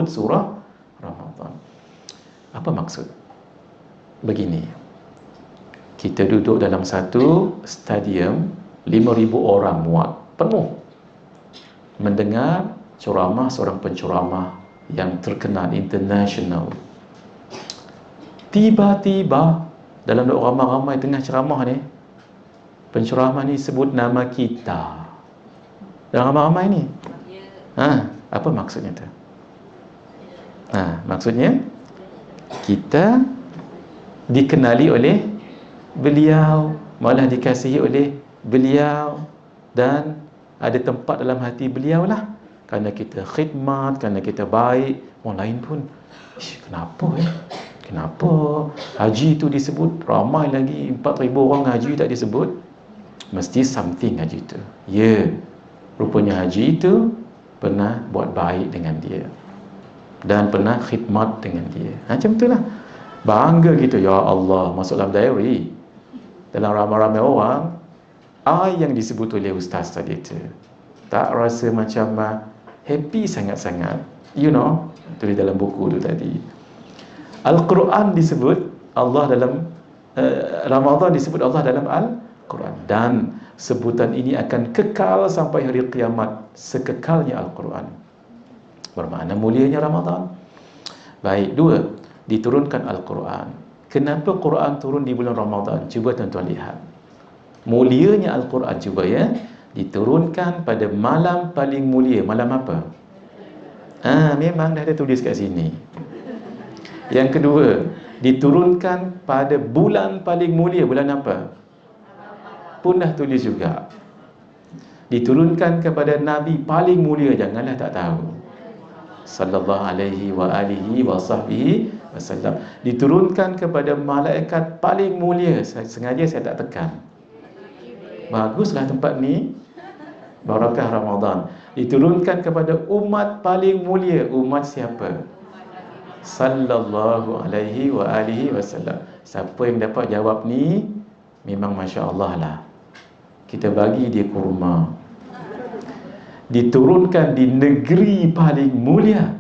surah Ramadan. Apa maksud? Begini, kita duduk dalam satu stadium, 5,000 orang muat, penuh, mendengar ceramah seorang penceramah yang terkenal international. Tiba-tiba dalam ramai-ramai tengah ceramah ni, penceramah ni sebut nama kita dalam ramai-ramai ni. Apa maksudnya tu? Maksudnya kita dikenali oleh beliau, malah dikasihi oleh beliau, dan ada tempat dalam hati beliau lah. Kerana kita khidmat, kerana kita baik, orang lain pun, kenapa kenapa haji tu disebut, ramai lagi 4,000 orang haji tak disebut? Mesti something haji tu. Ya, rupanya haji tu pernah buat baik dengan dia dan pernah khidmat dengan dia. Macam itulah. Bangga kita, ya Allah, masuk dalam diary. Dalam ramai-ramai orang, yang disebut oleh ustaz tadi tu, tak rasa macam happy sangat-sangat. Tulis dalam buku tu tadi. Al-Quran disebut Allah dalam Ramadan disebut Allah dalam Al-Quran, dan sebutan ini akan kekal sampai hari kiamat, sekekalnya Al-Quran. Bermakna mulianya Ramadan. Baik, 2, diturunkan Al-Quran. Kenapa Quran turun di bulan Ramadan? Cuba tuan-tuan lihat. Mulianya Al-Quran, cuba ya. Diturunkan pada malam paling mulia. Malam apa? Memang dah ada tulis kat sini. Yang kedua, diturunkan pada bulan paling mulia. Bulan apa? Pun dah tulis juga. Diturunkan kepada Nabi paling mulia. Janganlah tak tahu. Sallallahu alaihi wa alihi wa sahbihi wasallam. Diturunkan kepada malaikat paling mulia. Sengaja saya tak tekan. Baguslah tempat ni. Barakah Ramadan. Diturunkan kepada umat paling mulia. Umat siapa? Sallallahu alaihi wa alihi wasallam. Siapa yang dapat jawab ni, memang Masya Allah lah. Kita bagi dia kurma. Diturunkan di negeri paling mulia.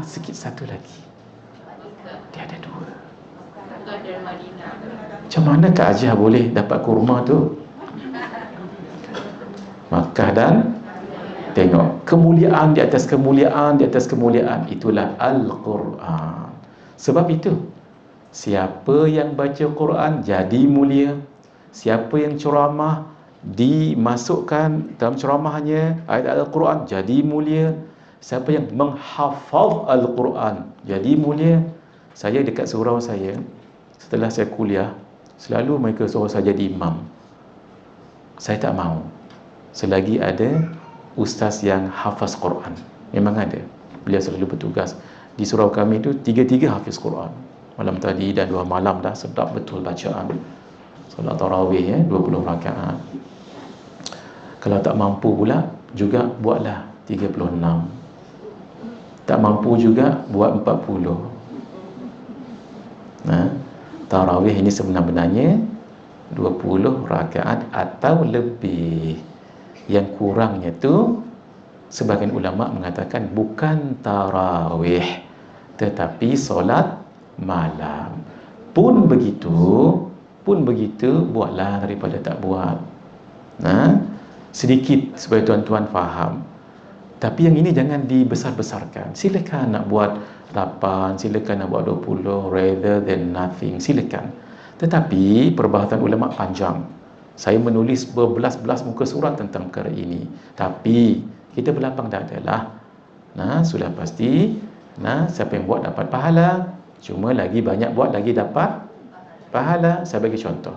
Sikit satu lagi. Dia ada 2. Macam mana Kak Ajah boleh dapat kurma tu? Makkah dan tengok, kemuliaan di atas kemuliaan di atas kemuliaan. Itulah Al-Quran. Sebab itu, siapa yang baca Quran jadi mulia. Siapa yang ceramah, dimasukkan dalam ceramahnya ayat Al-Quran, jadi mulia. Siapa yang menghafaz Al-Quran, jadi mulia. Saya dekat surau saya, setelah saya kuliah, selalu mereka suruh saya jadi imam. Saya tak mahu. Selagi ada ustaz yang hafaz Quran. Memang ada. Beliau selalu bertugas. Di surau kami tu 3 hafiz Quran. Malam tadi dah 2 malam dah, sedap betul bacaan. Solat tarawih 20 rakaat. Kalau tak mampu pula, juga buatlah 36. Tak mampu juga buat 40. Tarawih ini sebenarnya 20 rakaat atau lebih. Yang kurangnya tu, sebagian ulama mengatakan bukan tarawih, tetapi solat malam. Pun begitu, buatlah daripada tak buat. Sedikit supaya tuan-tuan faham. Tapi yang ini jangan dibesar-besarkan. Silakan nak buat 8, silakan nak buat 20, rather than nothing, silakan. Tetapi perbahasan ulama panjang. Saya menulis berbelas-belas muka surat tentang perkara ini. Tapi kita berlapang dadalah. Sudah pasti, siapa yang buat dapat pahala. Cuma lagi banyak buat, lagi dapat pahala. Saya bagi contoh.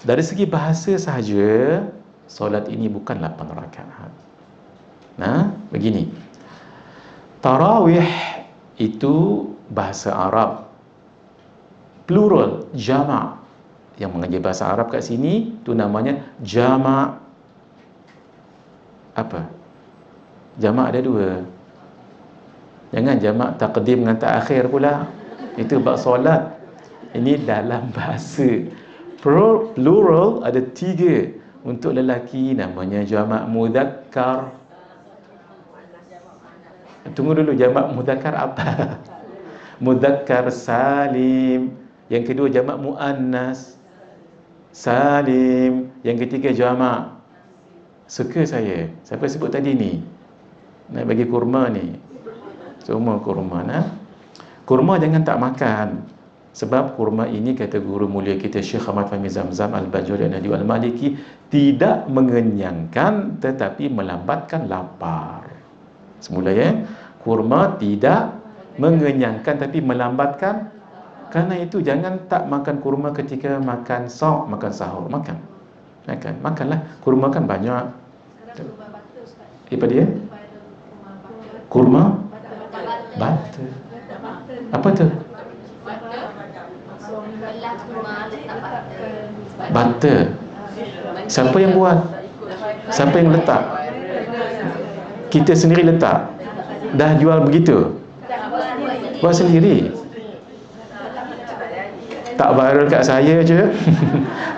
Dari segi bahasa sahaja, solat ini bukan 8 rakaat. Begini. Tarawih itu bahasa Arab. Plural, jama'. Yang mengajar bahasa Arab kat sini tu namanya jama'. Apa? Jama' ada 2. Jangan jama' taqdim dengan ta'akhir pula. Itu bab solat. Ini dalam bahasa. Plural ada 3. Untuk lelaki namanya jama' mudzakkar. Tunggu dulu, jama' mudzakkar apa? Mudzakkar salim. Yang kedua jama' muannas salim. Yang ketiga jama'. Suka saya. Siapa sebut tadi ni? Nak bagi kurma ni. Semua kurma. Kurma jangan tak makan. Sebab kurma ini, kata guru mulia kita Syekh Ahmad Fahmi Zamzam Al-Bajuri An-Nadi Al-Maliki, tidak mengenyangkan tetapi melambatkan lapar. Semula kurma tidak mengenyangkan tapi melambatkan Karena itu jangan tak makan kurma ketika makan sahur. Makanlah. Kurma kan banyak. Apa dia? Kurma butter. Apa tu? Butter. Siapa yang buat? Siapa yang letak? Kita sendiri letak. Dah jual begitu. Buat sendiri. Tak viral kat saya je.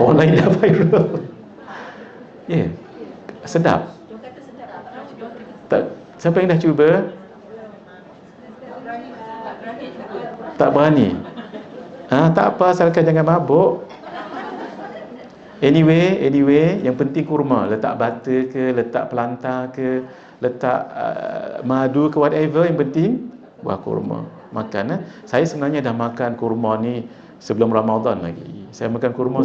Orang lain dah viral. Ya. Sedap. Tak, siapa yang dah cuba? Tak berani. Tak apa, asalkan jangan mabuk. Anyway, yang penting kurma. Letak butter ke, letak pelanta ke, letak madu ke, whatever, yang penting buah kurma. Makan. Saya sebenarnya dah makan kurma ni sebelum Ramadan lagi. Saya makan kurma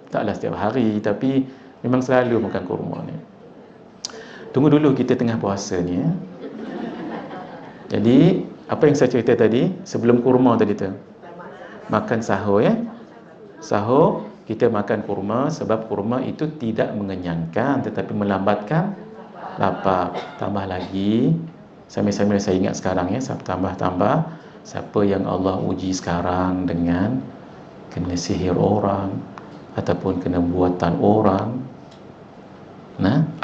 taklah setiap hari, tapi memang selalu makan kurma ni. Tunggu dulu, kita tengah puasa ni ya. Jadi, apa yang saya cerita tadi, sebelum kurma tadi tu, makan sahur ya. Sahur, kita makan kurma sebab kurma itu tidak mengenyangkan tetapi melambatkan lapar. Tambah lagi, sambil-sambil saya ingat sekarang ya, tambah siapa yang Allah uji sekarang dengan kena sihir orang ataupun kena buatan orang,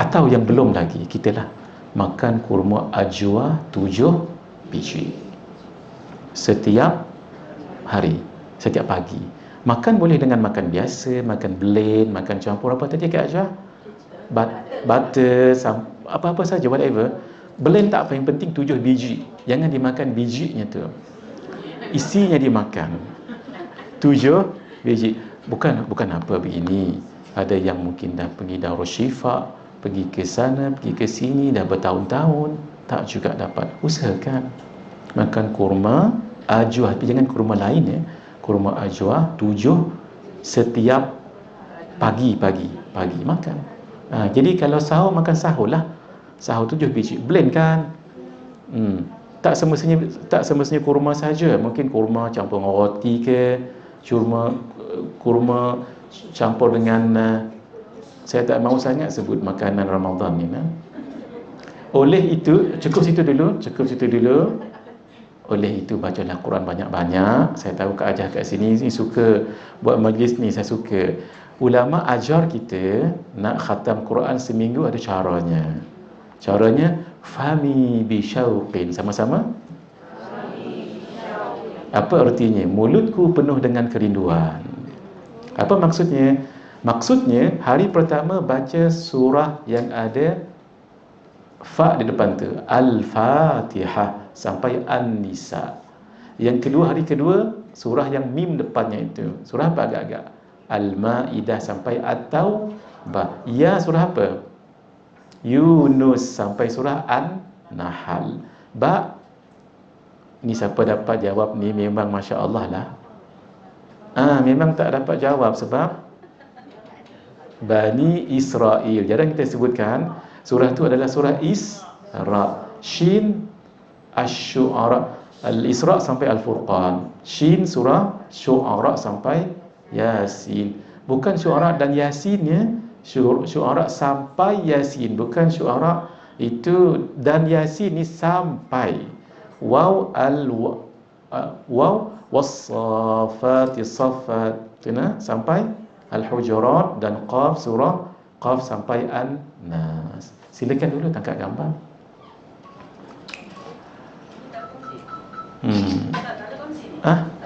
atau yang belum lagi, kita lah makan kurma ajwa 7 biji setiap hari, setiap pagi. Makan boleh dengan makan biasa, makan blend, makan campur apa tadi Kak Ajah? Butter, apa-apa saja, whatever. Blend tak apa, yang penting 7 biji. Jangan dimakan bijinya tu. Isinya dimakan. 7 biji. Bukan apa begini. Ada yang mungkin dah pergi Darul Syifa, pergi ke sana, pergi ke sini, dah bertahun-tahun, tak juga dapat. Usahakan makan kurma ajwa, tapi jangan kurma lain ya. Kurma ajwa 7 setiap pagi makan. Jadi kalau sahur, makan sahur lah. Sahur 7 biji. Blend kan. Tak semestinya kurma saja. Mungkin kurma campur dengan roti ke, kurma campur dengan saya tak mahu sangat sebut makanan Ramadan ni. Oleh itu, cukup situ dulu. Oleh itu, bacalah Quran banyak-banyak. Saya tahu Kak Ajah kat sini suka buat majlis ni, saya suka. Ulama ajar kita nak khatam Quran seminggu ada caranya. Caranya fami bi syauqin. Sama-sama. Apa artinya? Mulutku penuh dengan kerinduan. Apa maksudnya? Maksudnya hari pertama baca surah yang ada fa di depan tu, Al-Fatihah sampai An-Nisa. Yang kedua, hari kedua, surah yang mim depannya itu. Surah apa agak-agak? Al-Ma'idah sampai At-Taubah. Ya, surah apa? Yunus sampai surah An-Nahl. Ni siapa dapat jawab ni memang Masya Allah lah. Memang tak dapat jawab sebab Bani Israel. Jarang kita sebutkan. Surah itu adalah surah Isra. Shin Asy-Syu'ara. Al-Isra sampai Al-Furqan. Shin surah Syu'ara sampai Yasin. Bukan Syu'ara dan Yasinnya. Syu'ara sampai Yasin. Bukan Syu'ara itu dan Yasin ni sampai. Waw was-saffati saffat. Sampai Al-Hujurat dan Qaf, surah Qaf sampai An-Nas. Silakan dulu tangkap gambar.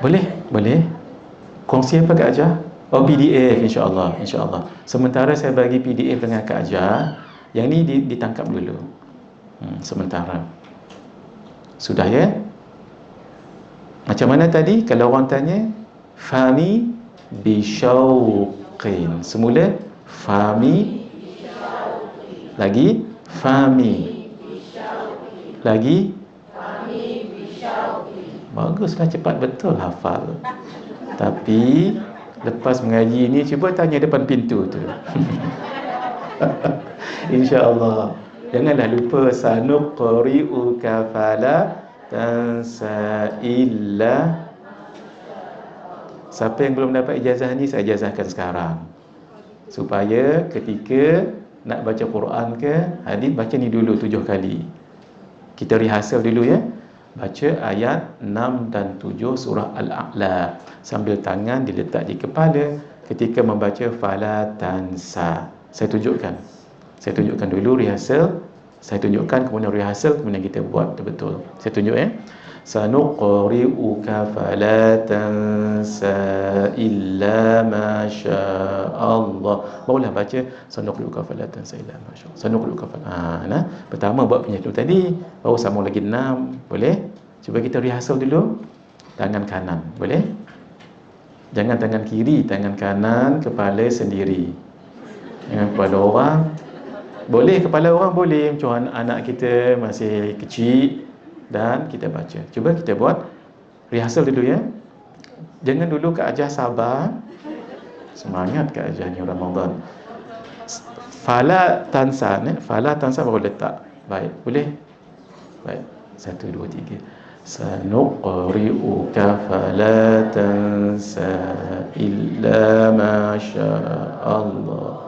Boleh. Kongsi apa Kak Ajah? PDF insya-Allah. Sementara saya bagi PDF dengan Kak Ajah. Yang ni ditangkap dulu. Sementara. Sudah ya? Macam mana tadi kalau orang tanya? Fami bi syauqin. Semula fami, lagi fami, lagi fami bi syauqin. Baguslah, cepat betul hafal. Tapi lepas mengaji ni cuba tanya depan pintu tu. InsyaAllah. Janganlah lupa sanuqri'uka fala tansa illa Siapa yang belum dapat ijazah ni, saya ijazahkan sekarang. Supaya ketika nak baca Quran ke hadis, baca ni dulu 7 kali. Kita rehearsal dulu ya. Baca ayat 6 dan 7 surah Al-A'la. Sambil tangan diletak di kepala ketika membaca fala tansa. Saya tunjukkan dulu rehearsal. Saya tunjukkan, kemudian rehearsal, kemudian kita buat betul-betul. Saya tunjuk ya. Sanuqri'uka fala tansa illa ma Allah. Barulah baca sanuqri'uka fala tansa illa ma Allah. Sanuqri'uka fala. Nah, pertama buat penyetu tadi, baru sambung lagi 6. Boleh? Cuba kita rehearsal dulu. Tangan kanan, boleh? Jangan tangan kiri, tangan kanan, kepala sendiri. Jangan kepala orang. Boleh kepala orang, boleh macam anak kita masih kecil. Dan kita baca. Cuba kita buat rehearsal dulu ya. Jangan dulu Kak Ajah sabar. Semangat Kak Ajah ni Ramadan. Fala tansa, fala tansa baru letak. Baik, boleh? Baik. 1 2 3. Sanuqri'uka fala tansa illa ma Allah.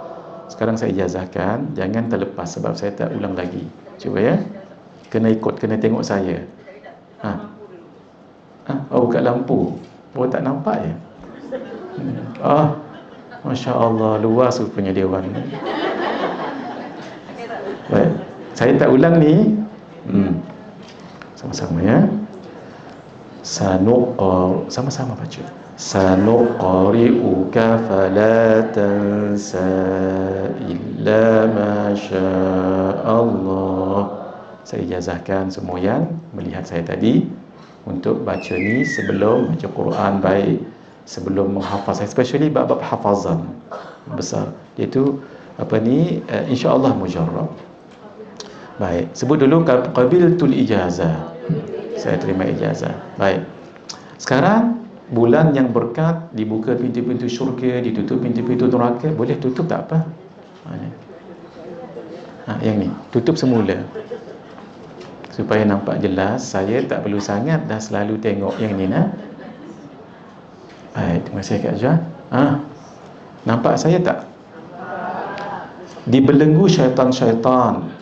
Sekarang saya ijazahkan, jangan terlepas sebab saya tak ulang lagi. Cuba ya. Kena ikut, kena tengok saya. Oh, buka lampu. Oh, tak nampak ya? Masya Allah, luas rupanya dewan. Baik, saya tak ulang ni. Sama-sama ya. Sama-sama baca. Sanuqri'uka fala tansa illa ma Allah. Saya ijazahkan semua yang melihat saya tadi untuk baca ni sebelum baca Quran baik, sebelum menghafaz, especially bab-bab hafazan besar, iaitu insya-Allah mujarrab. Baik, sebut dulu qabiltul ijazah. Saya terima ijazah. Baik. Sekarang bulan yang berkat, dibuka pintu-pintu syurga, ditutup pintu-pintu neraka. Boleh tutup tak apa? Yang ni, tutup semula. Supaya nampak jelas, saya tak perlu sangat dah selalu tengok yang ni nah. Baik, terima kasih Kak Jah. Nampak saya tak? Dibelenggu syaitan-syaitan,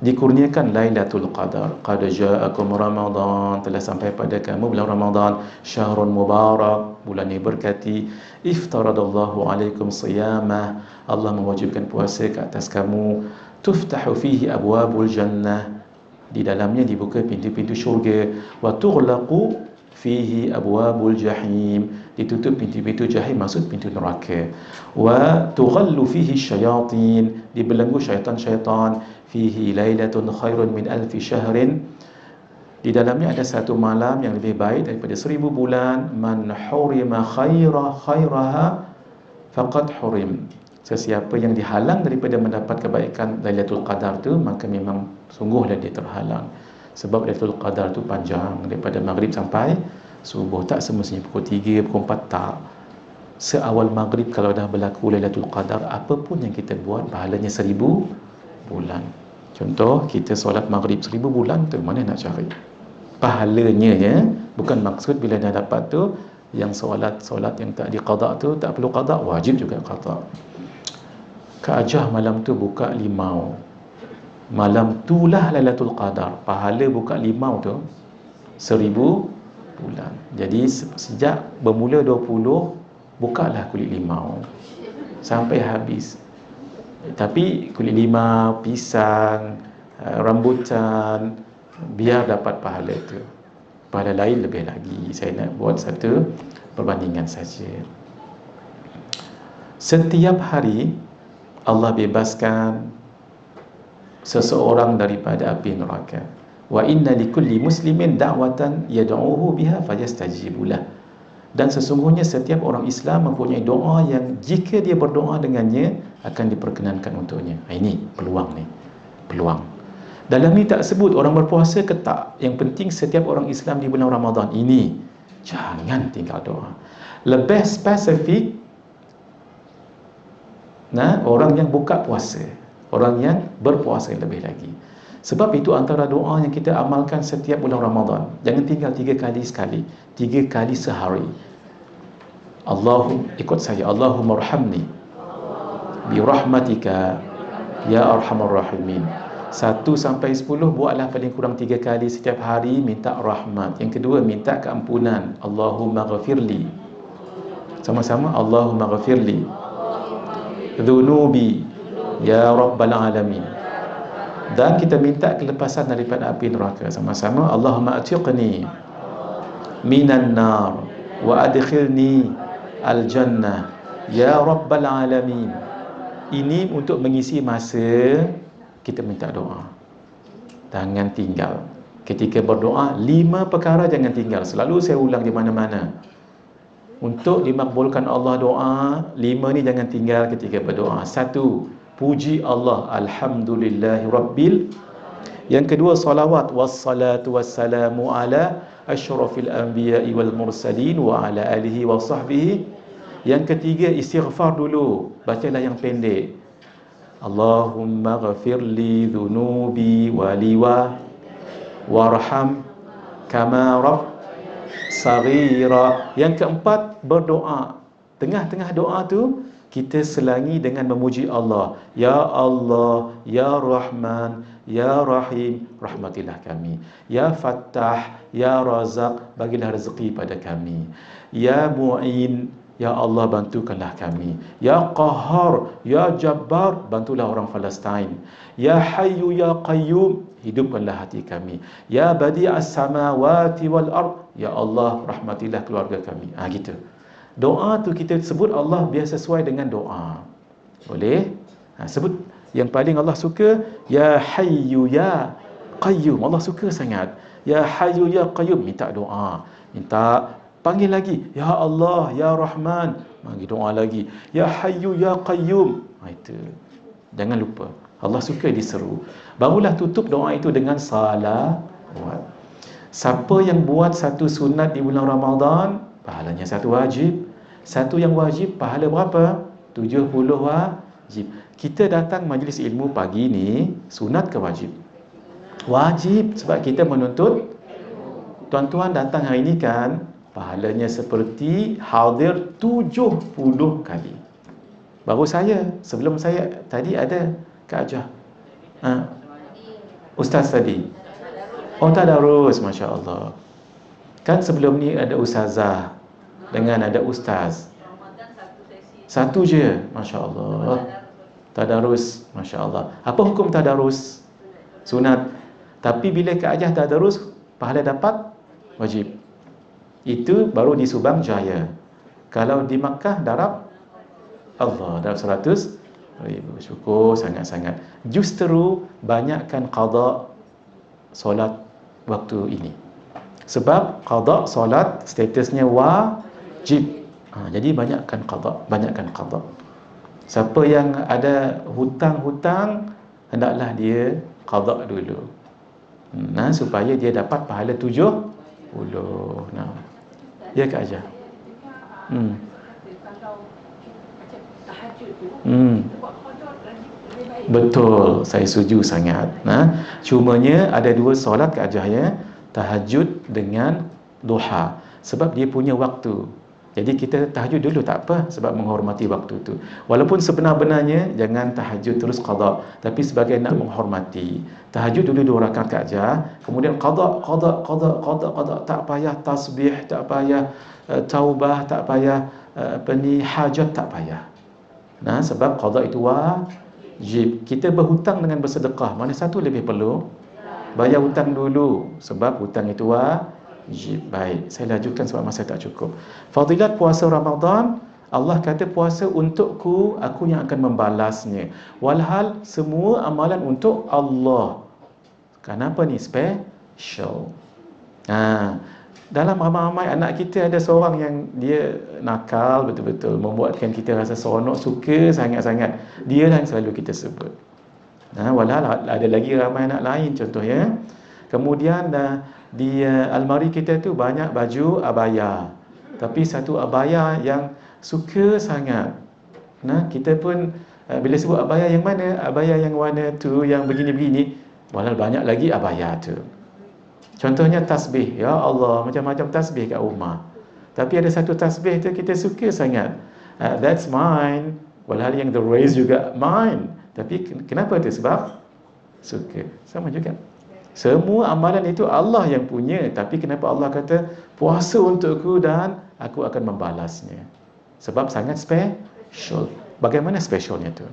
dikurniakan Lailatul Qadar. Qad ja'akum Ramadan, telah sampai pada kamu bulan Ramadan, syahrun mubarak, bulan yang berkati. Iftaradallahu alaikum siyamah, Allah mewajibkan puasa ke atas kamu. Tuftahu fihi abwabul jannah, di dalamnya dibuka pintu-pintu syurga. Wa tughlaqu fihi abwabul jahim, ditutup pintu-pintu jahim, maksud pintu neraka. Wa tughallu fihi syayatin, dibelenggu syaitan-syaitan. Fihi lailatun khairun min alfi syahrin, di dalamnya ada satu malam yang lebih baik daripada 1000 bulan. Man hurima khairaha faqad hurim, sesiapa yang dihalang daripada mendapat kebaikan Lailatul Qadar tu, maka memang sungguhlah dia terhalang. Sebab Lailatul Qadar tu panjang, daripada maghrib sampai subuh. Tak semestinya pukul 3, pukul 4, tak. Seawal maghrib kalau dah berlaku Lailatul Qadar, apa pun yang kita buat pahalanya 1000 bulan. Contoh, kita solat maghrib 1000 bulan tu, mana nak cari pahalanya ya? Bukan maksud bila dah dapat tu, yang solat yang tak diqada tu tak perlu qada, wajib juga qada. Kak Ajah malam tu buka limau, malam itulah Lailatul Qadar. Pahala buka limau tu 1000 bulan. Jadi sejak bermula 20, bukalah kulit limau sampai habis. Tapi kulit limau, pisang, rambutan, biar dapat pahala tu. Pahala lain lebih lagi. Saya nak buat satu perbandingan saja. Setiap hari Allah bebaskan seseorang daripada api neraka. Wa inna likulli muslimin da'watan yad'uhu biha fayastajibulah. Dan sesungguhnya setiap orang Islam mempunyai doa yang jika dia berdoa dengannya akan diperkenankan untuknya. Ini peluang ni. Peluang. Dalam ni tak sebut orang berpuasa ke tak. Yang penting setiap orang Islam di bulan Ramadan ini jangan tinggal doa. Lebih spesifik, orang yang buka puasa, orang yang berpuasa lebih lagi. Sebab itu antara doa yang kita amalkan setiap bulan Ramadan. Jangan tinggal 3 kali sekali, 3 kali sehari. ikut saya, Allahumma arhamni bi rahmatika ya arhamar rahimin. 1 sampai 10 buatlah paling kurang 3 kali setiap hari, minta rahmat. Yang kedua, minta keampunan, Allahumma ghafirli. Sama-sama, Allahumma ghafirli dhunubi ya rabbal alamin. Dan kita minta kelepasan daripada api neraka. Sama-sama, Allahumma atiqni minan nar wa adkhilni al jannah ya rabbal alamin. Ini untuk mengisi masa kita minta doa. Jangan tinggal. Ketika berdoa, 5 perkara jangan tinggal. Selalu saya ulang di mana-mana. Untuk dimakbulkan Allah doa, 5 ni jangan tinggal ketika berdoa. 1, puji Allah, alhamdulillahi rabbil. Yang kedua, salawat, wassalatu wassalamu ala asyrafil anbiya'i wal mursalin wa ala alihi wa sahbihi. Yang ketiga, istighfar dulu. Bacalah yang pendek. Allahumma ghafirli dhunubi waliwa warham kama rabb saghira. Yang keempat, berdoa. Tengah-tengah doa tu kita selangi dengan memuji Allah. Ya Allah, Ya Rahman, Ya Rahim, rahmatilah kami. Ya Fattah, Ya Razak, bagilah rezeki pada kami. Ya Mu'in, Ya Allah, bantukanlah kami. Ya Qahhar, Ya Jabbar, bantulah orang Palestin. Ya Hayyu, Ya Qayyum, hidupkanlah hati kami. Ya Badi'as samawati wal ard, Ya Allah, rahmatilah keluarga kami. Gitu. Doa tu kita sebut Allah biar sesuai dengan doa. Boleh? Sebut yang paling Allah suka, Ya Hayyu, Ya Qayyum. Allah suka sangat. Ya Hayyu, Ya Qayyum, minta doa. Minta panggil lagi, Ya Allah, Ya Rahman, bagi doa lagi, Ya Hayyu, Ya Qayyum. Itu. Jangan lupa. Allah suka diseru. Barulah tutup doa itu dengan salawat. Siapa yang buat 1 sunat di bulan Ramadan, pahalanya 1 wajib. 1 yang wajib, pahala berapa? 70 wajib. Kita datang majlis ilmu pagi ni, sunat ke wajib? Wajib, sebab kita menuntut. Tuan-tuan datang hari ni kan, pahalanya seperti hadir 70 kali. Baru saya, sebelum saya tadi ada Kak Ajah, Ustaz tadi. Oh, tadarus, Masya Allah. Kan sebelum ni ada Ustazah dengan ada Ustaz. 1 je, Masya Allah. Tadarus, Masya Allah. Apa hukum tadarus? Sunat. Tapi bila Kak Ajah tadarus, pahala dapat wajib. Itu baru di Subang Jaya. Kalau di Makkah darab Allah, darab 100 ribu. Syukur sangat-sangat. Justru banyakkan qada solat waktu ini. Sebab qada solat statusnya wajib. Jadi banyakkan qada. Siapa yang ada hutang-hutang, hendaklah dia qada dulu. Supaya dia dapat pahala 70. Ya Kak Ajah. Betul, saya setuju sangat. Cumanya ada 2 solat Kak Ajah ya. Tahajud dengan duha. Sebab dia punya waktu. Jadi kita tahajud dulu tak apa, sebab menghormati waktu tu. Walaupun sebenar-benarnya jangan tahajud terus qada, tapi sebagai nak menghormati. Tahajud dulu 2 rakaat Kak Ajah, kemudian qada, tak payah tasbih, tak payah taubah, tak payah hajat, tak payah. Sebab qada itu wajib. Kita berhutang dengan bersedekah, mana satu lebih perlu? Bayar hutang dulu, sebab hutang itu wajib. Baik, saya lanjutkan sebab masa tak cukup. Fadilat puasa Ramadan, Allah kata puasa untukku, aku yang akan membalasnya. Walhal semua amalan untuk Allah. Kenapa ni special? Dalam ramai-ramai anak kita ada seorang yang dia nakal betul-betul, membuatkan kita rasa seronok, suka sangat-sangat. Dia lah yang selalu kita sebut. Walhal ada lagi ramai anak lain contohnya. Kemudian di almari kita tu banyak baju abaya, tapi satu abaya yang suka sangat. Kita pun bila sebut abaya yang mana, abaya yang warna tu, yang begini-begini, walhal banyak lagi abaya tu. Contohnya tasbih, ya Allah, macam-macam tasbih kat rumah. Tapi ada satu tasbih tu kita suka sangat. That's mine. Walhal yang the raise juga mine. Tapi kenapa tu? Sebab suka. Sama juga. Semua amalan itu Allah yang punya. Tapi kenapa Allah kata puasa untukku dan aku akan membalasnya? Sebab sangat special. Bagaimana specialnya tu?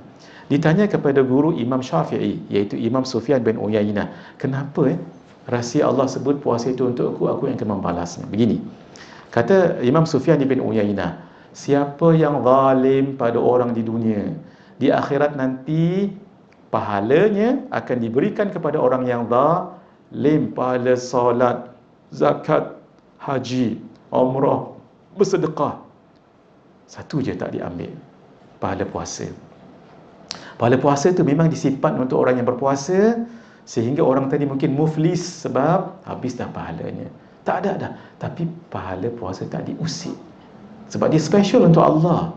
Ditanya kepada guru Imam Syafi'i, iaitu Imam Sufyan bin Uyainah, kenapa rahsia Allah sebut puasa itu untukku, aku yang akan membalasnya? Begini, kata Imam Sufyan bin Uyainah, siapa yang zalim pada orang di dunia, di akhirat nanti pahalanya akan diberikan kepada orang yang zalim, pahala solat, zakat, haji, umrah, bersedekah. Satu je tak diambil, pahala puasa. Pahala puasa tu memang disifat untuk orang yang berpuasa, sehingga orang tadi mungkin muflis sebab habis dah pahalanya. Tak ada dah. Tapi pahala puasa tak diusik, sebab dia special untuk Allah.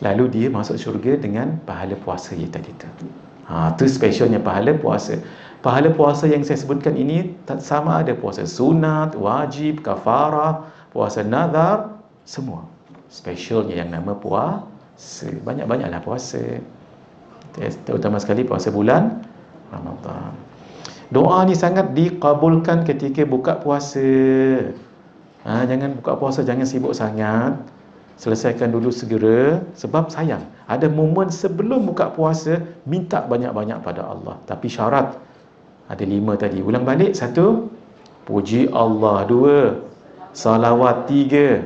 Lalu dia masuk syurga dengan pahala puasa dia tadi tu. Tu specialnya pahala puasa. Pahala puasa yang saya sebutkan ini tak sama ada puasa sunat, wajib, kafarah, puasa nazar, semua. Specialnya yang nama puasa. Banyak-banyaklah puasa. Terutama sekali puasa bulan Ramadan. Doa ni sangat dikabulkan ketika buka puasa. Jangan buka puasa, jangan sibuk sangat. Selesaikan dulu segera, sebab sayang. Ada momen sebelum buka puasa, minta banyak-banyak pada Allah. Tapi syarat, ada 5 tadi. Ulang balik. 1, puji Allah. 2, salawat. 3,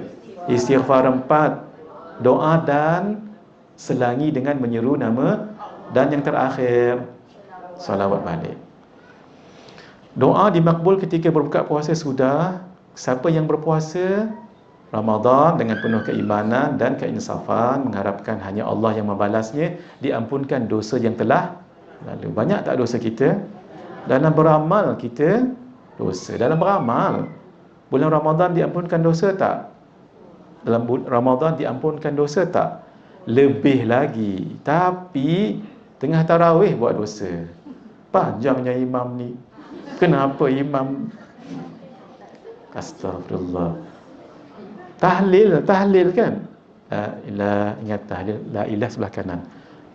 istighfar. 4, doa dan selangi dengan menyeru nama. Dan yang terakhir, salawat balik. Doa dimakbul ketika berbuka puasa sudah. Siapa yang berpuasa Ramadan dengan penuh keimanan dan keinsafan, mengharapkan hanya Allah yang membalasnya, diampunkan dosa yang telah lalu. Banyak tak dosa kita? Dalam beramal kita dosa. Dalam beramal, bulan Ramadan diampunkan dosa tak? Dalam Ramadan diampunkan dosa tak? Lebih lagi. Tapi tengah tarawih buat dosa. Panjangnya imam ni. Kenapa imam? Astagfirullah. Tahlil kan? Ingat tahlil. La ilah sebelah kanan.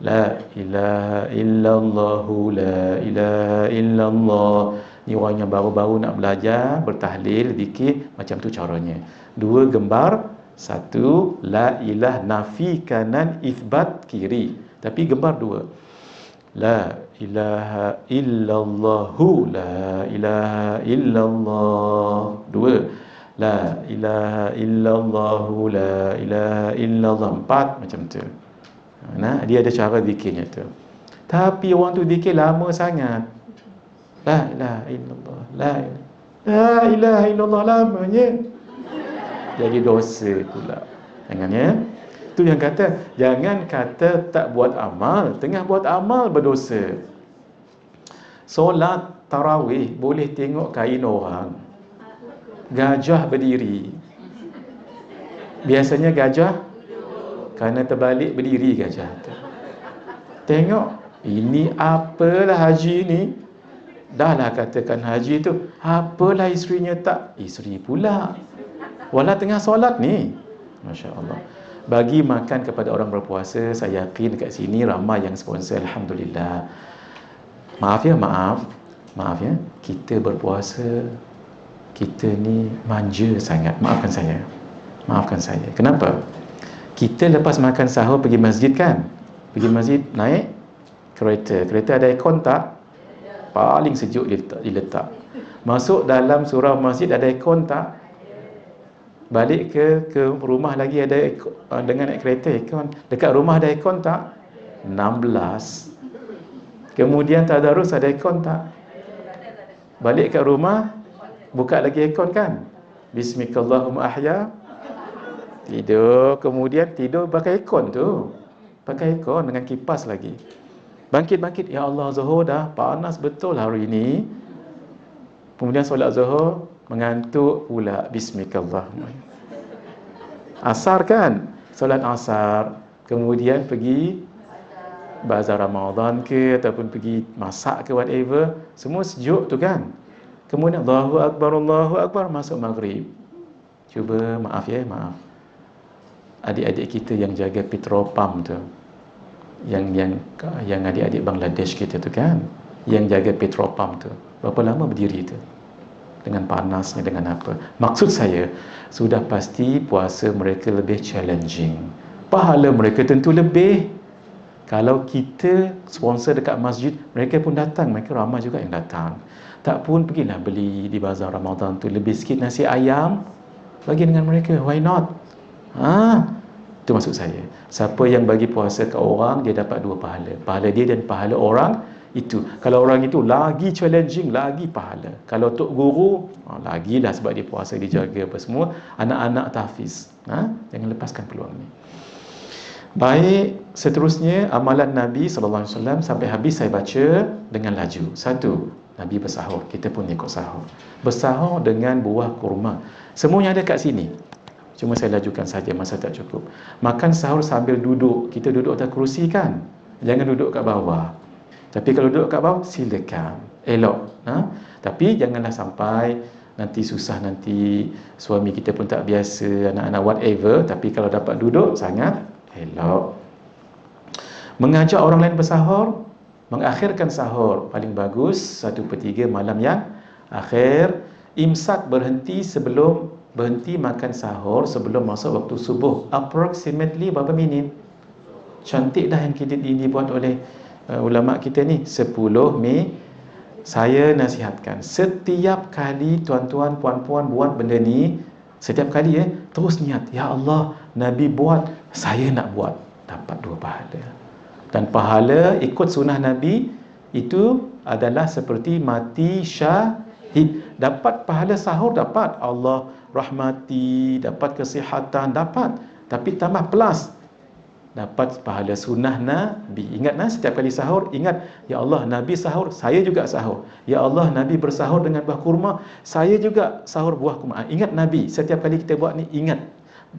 La ilaha illallah, la ilaha illallah. Ni orang yang baru-baru nak belajar bertahlil, zikir, macam tu caranya. 2 gembar, 1 la ilah nafi kanan, itsbat kiri. Tapi gembar 2. La ilaha illallah, la ilaha illallah. 2, la ilaha illallah, la ilaha illallah. 4, macam tu. Dia ada cara zikirnya tu. Tapi orang tu zikir lama sangat. La ilaha illallah, la ilaha illallah, lamanya. Jadi dosa pula. Jangan. Itu yang kata, jangan kata tak buat amal, tengah buat amal berdosa. Solat tarawih boleh tengok kain orang. Gajah berdiri. Biasanya gajah kerana terbalik berdiri gajah tu. Tengok, ini apalah haji ni? Dahlah katakan haji tu, apalah isterinya tak? Isteri pula. Walau tengah solat ni. Masya Allah. Bagi makan kepada orang berpuasa, saya yakin kat sini ramai yang sponsor, alhamdulillah. Maaf ya, kita berpuasa, kita ni manja sangat. Maafkan saya. Kenapa? Kita lepas makan sahur pergi masjid kan? Pergi masjid naik kereta ada aircon tak? Paling sejuk diletak. Masuk dalam surau masjid ada aircon tak? Balik ke rumah lagi ada aircon, dengan naik kereta aircon. Dekat rumah ada aircon tak? 16. Kemudian tadarus ada aircon tak? Balik kat rumah buka lagi aircon kan? Bismikallahumma ahya. Tidur, kemudian tidur pakai aircon tu. Pakai aircon dengan kipas lagi. Bangkit, ya Allah, Zuhur dah panas betul hari ini. Kemudian solat Zuhur, mengantuk pula. Bismillahirrahmanirrahim. Asar kan? Solat asar. Kemudian pergi bazar Ramadan ke, ataupun pergi masak ke, whatever. Semua sejuk tu kan? Kemudian Allahu Akbar, masuk maghrib. Cuba maaf adik-adik kita yang jaga Petropam tu, yang adik-adik Bangladesh kita tu kan, yang jaga Petropam tu, berapa lama berdiri tu dengan panasnya, dengan apa. Maksud saya, sudah pasti puasa mereka lebih challenging, pahala mereka tentu lebih. Kalau kita sponsor dekat masjid, mereka pun datang, mereka ramai juga yang datang. Tak pun pergilah beli di bazar Ramadan tu lebih sikit nasi ayam, bagi dengan mereka, why not? Itu maksud saya. Siapa yang bagi puasa ke orang, dia dapat dua pahala, pahala dia dan pahala orang itu. Kalau orang itu lagi challenging, lagi pahala. Kalau tok guru, lagilah, sebab dia puasa, dijaga apa semua. Anak-anak tahfiz, jangan lepaskan peluang ni. Baik, seterusnya amalan Nabi SAW sampai habis saya baca dengan laju. Satu, Nabi bersahur, kita pun ikut sahur. Bersahur dengan buah kurma. Semuanya ada kat sini, cuma saya lajukan saja, masa tak cukup. Makan sahur sambil duduk. Kita duduk atas kerusi kan, jangan duduk kat bawah. Tapi kalau duduk kat bawah, silakan, elok. Tapi janganlah sampai nanti susah, nanti suami kita pun tak biasa, anak-anak whatever. Tapi kalau dapat duduk, sangat elok. Mengajak orang lain bersahur, mengakhirkan sahur paling bagus 1/3 malam yang akhir. Imsak, berhenti makan sahur sebelum masuk waktu subuh, approximately berapa minit. Cantik dah yang kita dibuat oleh ulama kita ni, 10 minit. Saya nasihatkan, setiap kali tuan-tuan, puan-puan buat benda ni, setiap kali terus niat, ya Allah, Nabi buat, saya nak buat, dapat 2 pahala. Dan pahala ikut sunnah Nabi itu adalah seperti mati syahid. Dapat pahala sahur, dapat Allah rahmati, dapat kesihatan, dapat. Tapi tambah plus, dapat pahala sunnah Nabi. Ingat setiap kali sahur, ingat, ya Allah, Nabi sahur, saya juga sahur. Ya Allah, Nabi bersahur dengan buah kurma, saya juga sahur buah kurma. Ingat Nabi, setiap kali kita buat ni, ingat.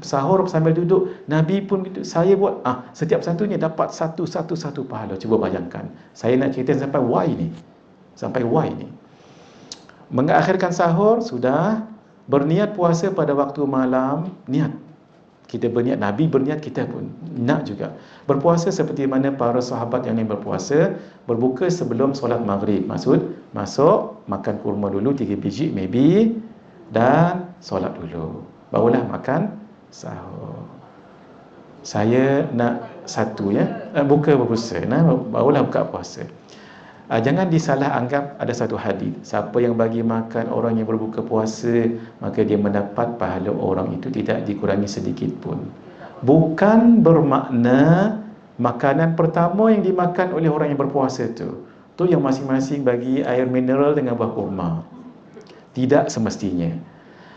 Sahur sambil duduk, Nabi pun gitu, saya buat. Setiap satunya dapat satu pahala. Cuba bayangkan. Saya nak cerita sampai why ni. Mengakhirkan sahur, sudah berniat puasa pada waktu malam, niat. Kita berniat, Nabi berniat, kita pun nak juga. Berpuasa seperti mana para sahabat yang berpuasa, berbuka sebelum solat maghrib. Masuk, makan kurma dulu 3 biji maybe, dan solat dulu, barulah makan sahur. Saya nak satu buka berpuasa, barulah buka puasa. Jangan disalah anggap ada satu hadis, siapa yang bagi makan orang yang berbuka puasa, maka dia mendapat pahala orang itu tidak dikurangi sedikit pun. Bukan bermakna makanan pertama yang dimakan oleh orang yang berpuasa tu yang masing-masing bagi air mineral dengan buah kurma. Tidak semestinya.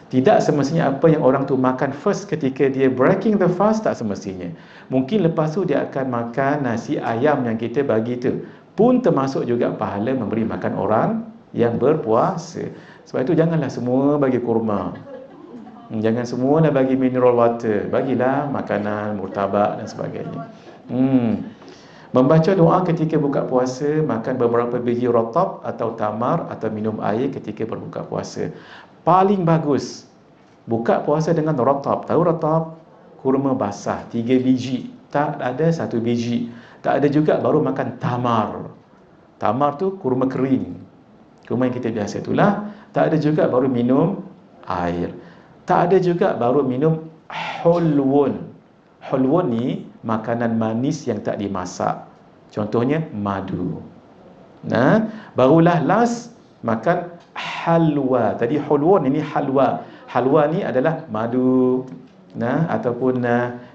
Tidak semestinya apa yang orang tu makan first ketika dia breaking the fast, tak semestinya. Mungkin lepas tu dia akan makan nasi ayam yang kita bagi tu, pun termasuk juga pahala memberi makan orang yang berpuasa. Sebab itu janganlah semua bagi kurma, jangan semua nak bagi mineral water, bagilah makanan, murtabak dan sebagainya. Membaca doa ketika buka puasa, makan beberapa biji rotab atau tamar, atau minum air ketika berbuka puasa. Paling bagus buka puasa dengan rotab. Tahu rotab? Kurma basah 3 biji, tak ada 1 biji. Tak ada juga baru makan tamar. Tamar tu kurma kering, kurma yang kita biasa itulah. Tak ada juga baru minum air. Tak ada juga baru minum hulwun. Hulwun ni makanan manis yang tak dimasak, contohnya madu. Barulah last makan halwa. Tadi hulwun, ini halwa. Halwa ni adalah madu, ataupun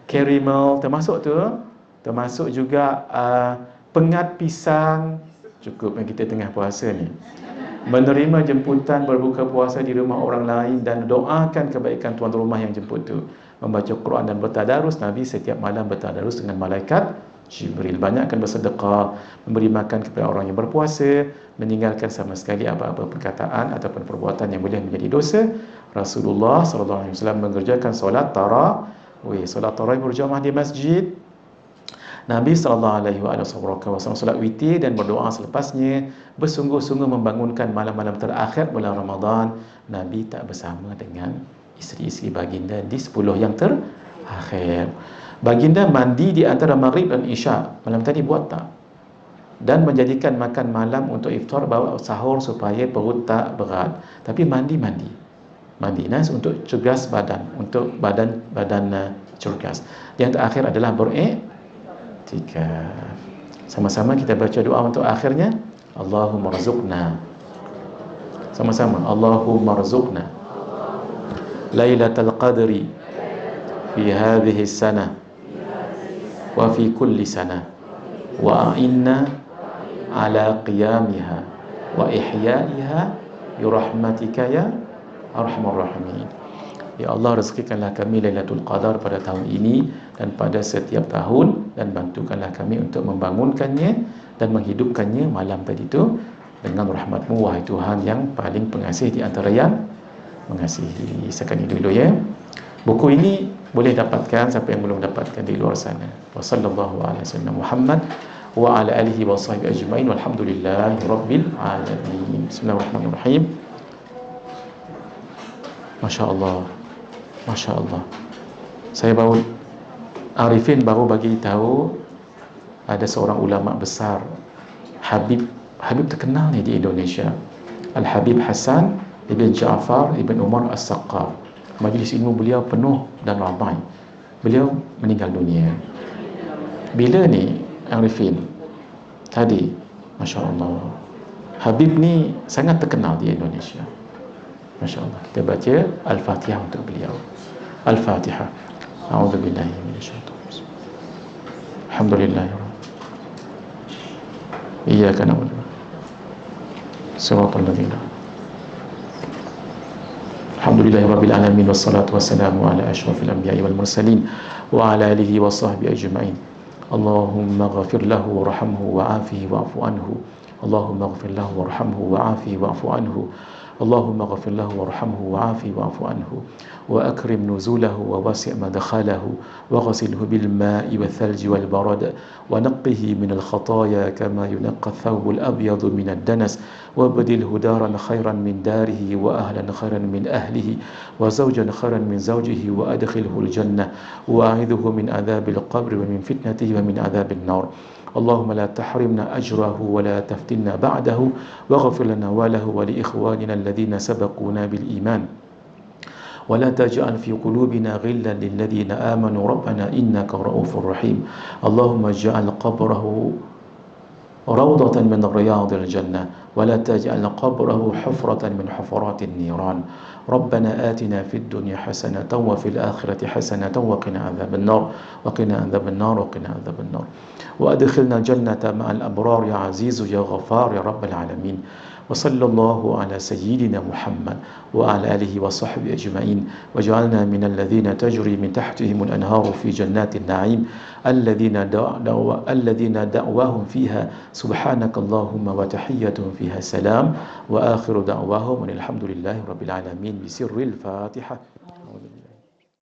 caramel, termasuk tu. Termasuk juga pengat pisang. Cukup yang kita tengah puasa ni. Menerima jemputan berbuka puasa di rumah orang lain dan doakan kebaikan tuan rumah yang jemput tu. Membaca Quran dan bertadarus. Nabi setiap malam bertadarus dengan malaikat Jibril. Banyakkan bersedekah, memberi makan kepada orang yang berpuasa, meninggalkan sama sekali apa-apa perkataan ataupun perbuatan yang boleh menjadi dosa. Rasulullah SAW mengerjakan solat tarawih, solat tarawih berjamaah di masjid. Nabi SAW solat witir dan berdoa selepasnya, bersungguh-sungguh membangunkan malam-malam terakhir bulan Ramadan. Nabi tak bersama dengan isteri-isteri baginda di 10 yang terakhir. Baginda mandi di antara maghrib dan isya. Malam tadi buat tak? Dan menjadikan makan malam untuk iftar, bawa sahur supaya perut tak berat. Tapi mandi nas untuk cergas badan, untuk badan cergas. Yang terakhir adalah beriktikaf. Sama-sama kita baca doa untuk akhirnya. Allahumma rzuqna. Sama-sama. Allahumma rzuqna Lailatul Qadri fi hadhihi sanah wa fi kulli sanah wa a'inna ala qiyamiha wa ihya'iha bi rahmatika ya arhamar rahimin. Ya Allah, rezekikanlah kami Lailatul Qadar pada tahun ini dan pada setiap tahun, dan bantukanlah kami untuk membangunkannya dan menghidupkannya malam tadi itu dengan rahmat-Mu, wahai Tuhan yang paling pengasih di antara yang mengasihi. Sekian itu dulu ya. Buku ini boleh dapatkan siapa yang belum dapatkan di luar sana. Wa sallallahu ala sayyidina Muhammad wa ala alihi wa sahbihi ajma'in walhamdulillahi rabbil alamin. Bismillahirrahmanirrahim. Masya Allah, Masya Allah. Saya baru Arifin baru bagi tahu ada seorang ulama besar, Habib terkenal ni di Indonesia, Al-Habib Hasan Ibn Ja'far Ibn Umar As-Saqqaf. Majlis ilmu beliau penuh dan ramai. Beliau meninggal dunia. Bila ni Arifin? Tadi. Masya Allah. Habib ni sangat terkenal di Indonesia. Masya Allah. Kita baca Al-Fatihah untuk beliau. Al-Fatihah. A'udzubillahi minasyaitonir rajim. Alhamdulillah. Iyyaka na'budu. Shiratal ladzina. Alhamdulillahi rabbil alamin wassalatu wassalamu ala asyrafil anbiya'i wal mursalin wa ala alihi wa sahbihi ajma'in. Allahumma ghafir lahu warhamhu wa'afihi wa'fu anhu. Allahumma ghafir lahu warhamhu wa'afihi wa'fu anhu. Allahumma ghafir lahu warhamhu wa'afihi wa'fu anhu. Wa akrim nuzulahu wa wasi' madkhalahu wa ghasilhu bil ma'i wal thalji wal barad wa naqqihi min al khataaya kama yunqqa ath-thawb al abyad min ad-danas wa badilhu daran khairan min darihi wa ahlan khairan min ahlihi wa zawjan khairan min zawjihi wa adkhilhu al jannah wa a'idhuhu min adhabil qabri wa min fitnatihi wa min adhabil nar. اللهم لا تحرمنا أجره ولا تفتنا بعده واغفر لنا وله ولإخواننا الذين سبقونا بالإيمان ولا تجعل في قلوبنا غلا للذين آمنوا ربنا إنك رؤوف رحيم اللهم اجعل قبره روضة من رياض الجنة ولا تجعل قبره حفرة من حفرات النيران ربنا آتنا في الدنيا حسنة وفي الآخرة حسنة وقنا عذاب النار وقنا عذاب النار وقنا عذاب النار وأدخلنا جنة مع الأبرار يا عزيز يا غفار يا رب العالمين وصلى الله على سيدنا محمد وعلى آله وصحبه أجمعين وجعلنا من الذين تجري من تحتهم الأنهار في جنات النعيم الذين دعواهم فيها سبحانك اللهم وتحيتهم فيها سلام وآخر دعواهم الحمد لله رب العالمين بسر الفاتحة.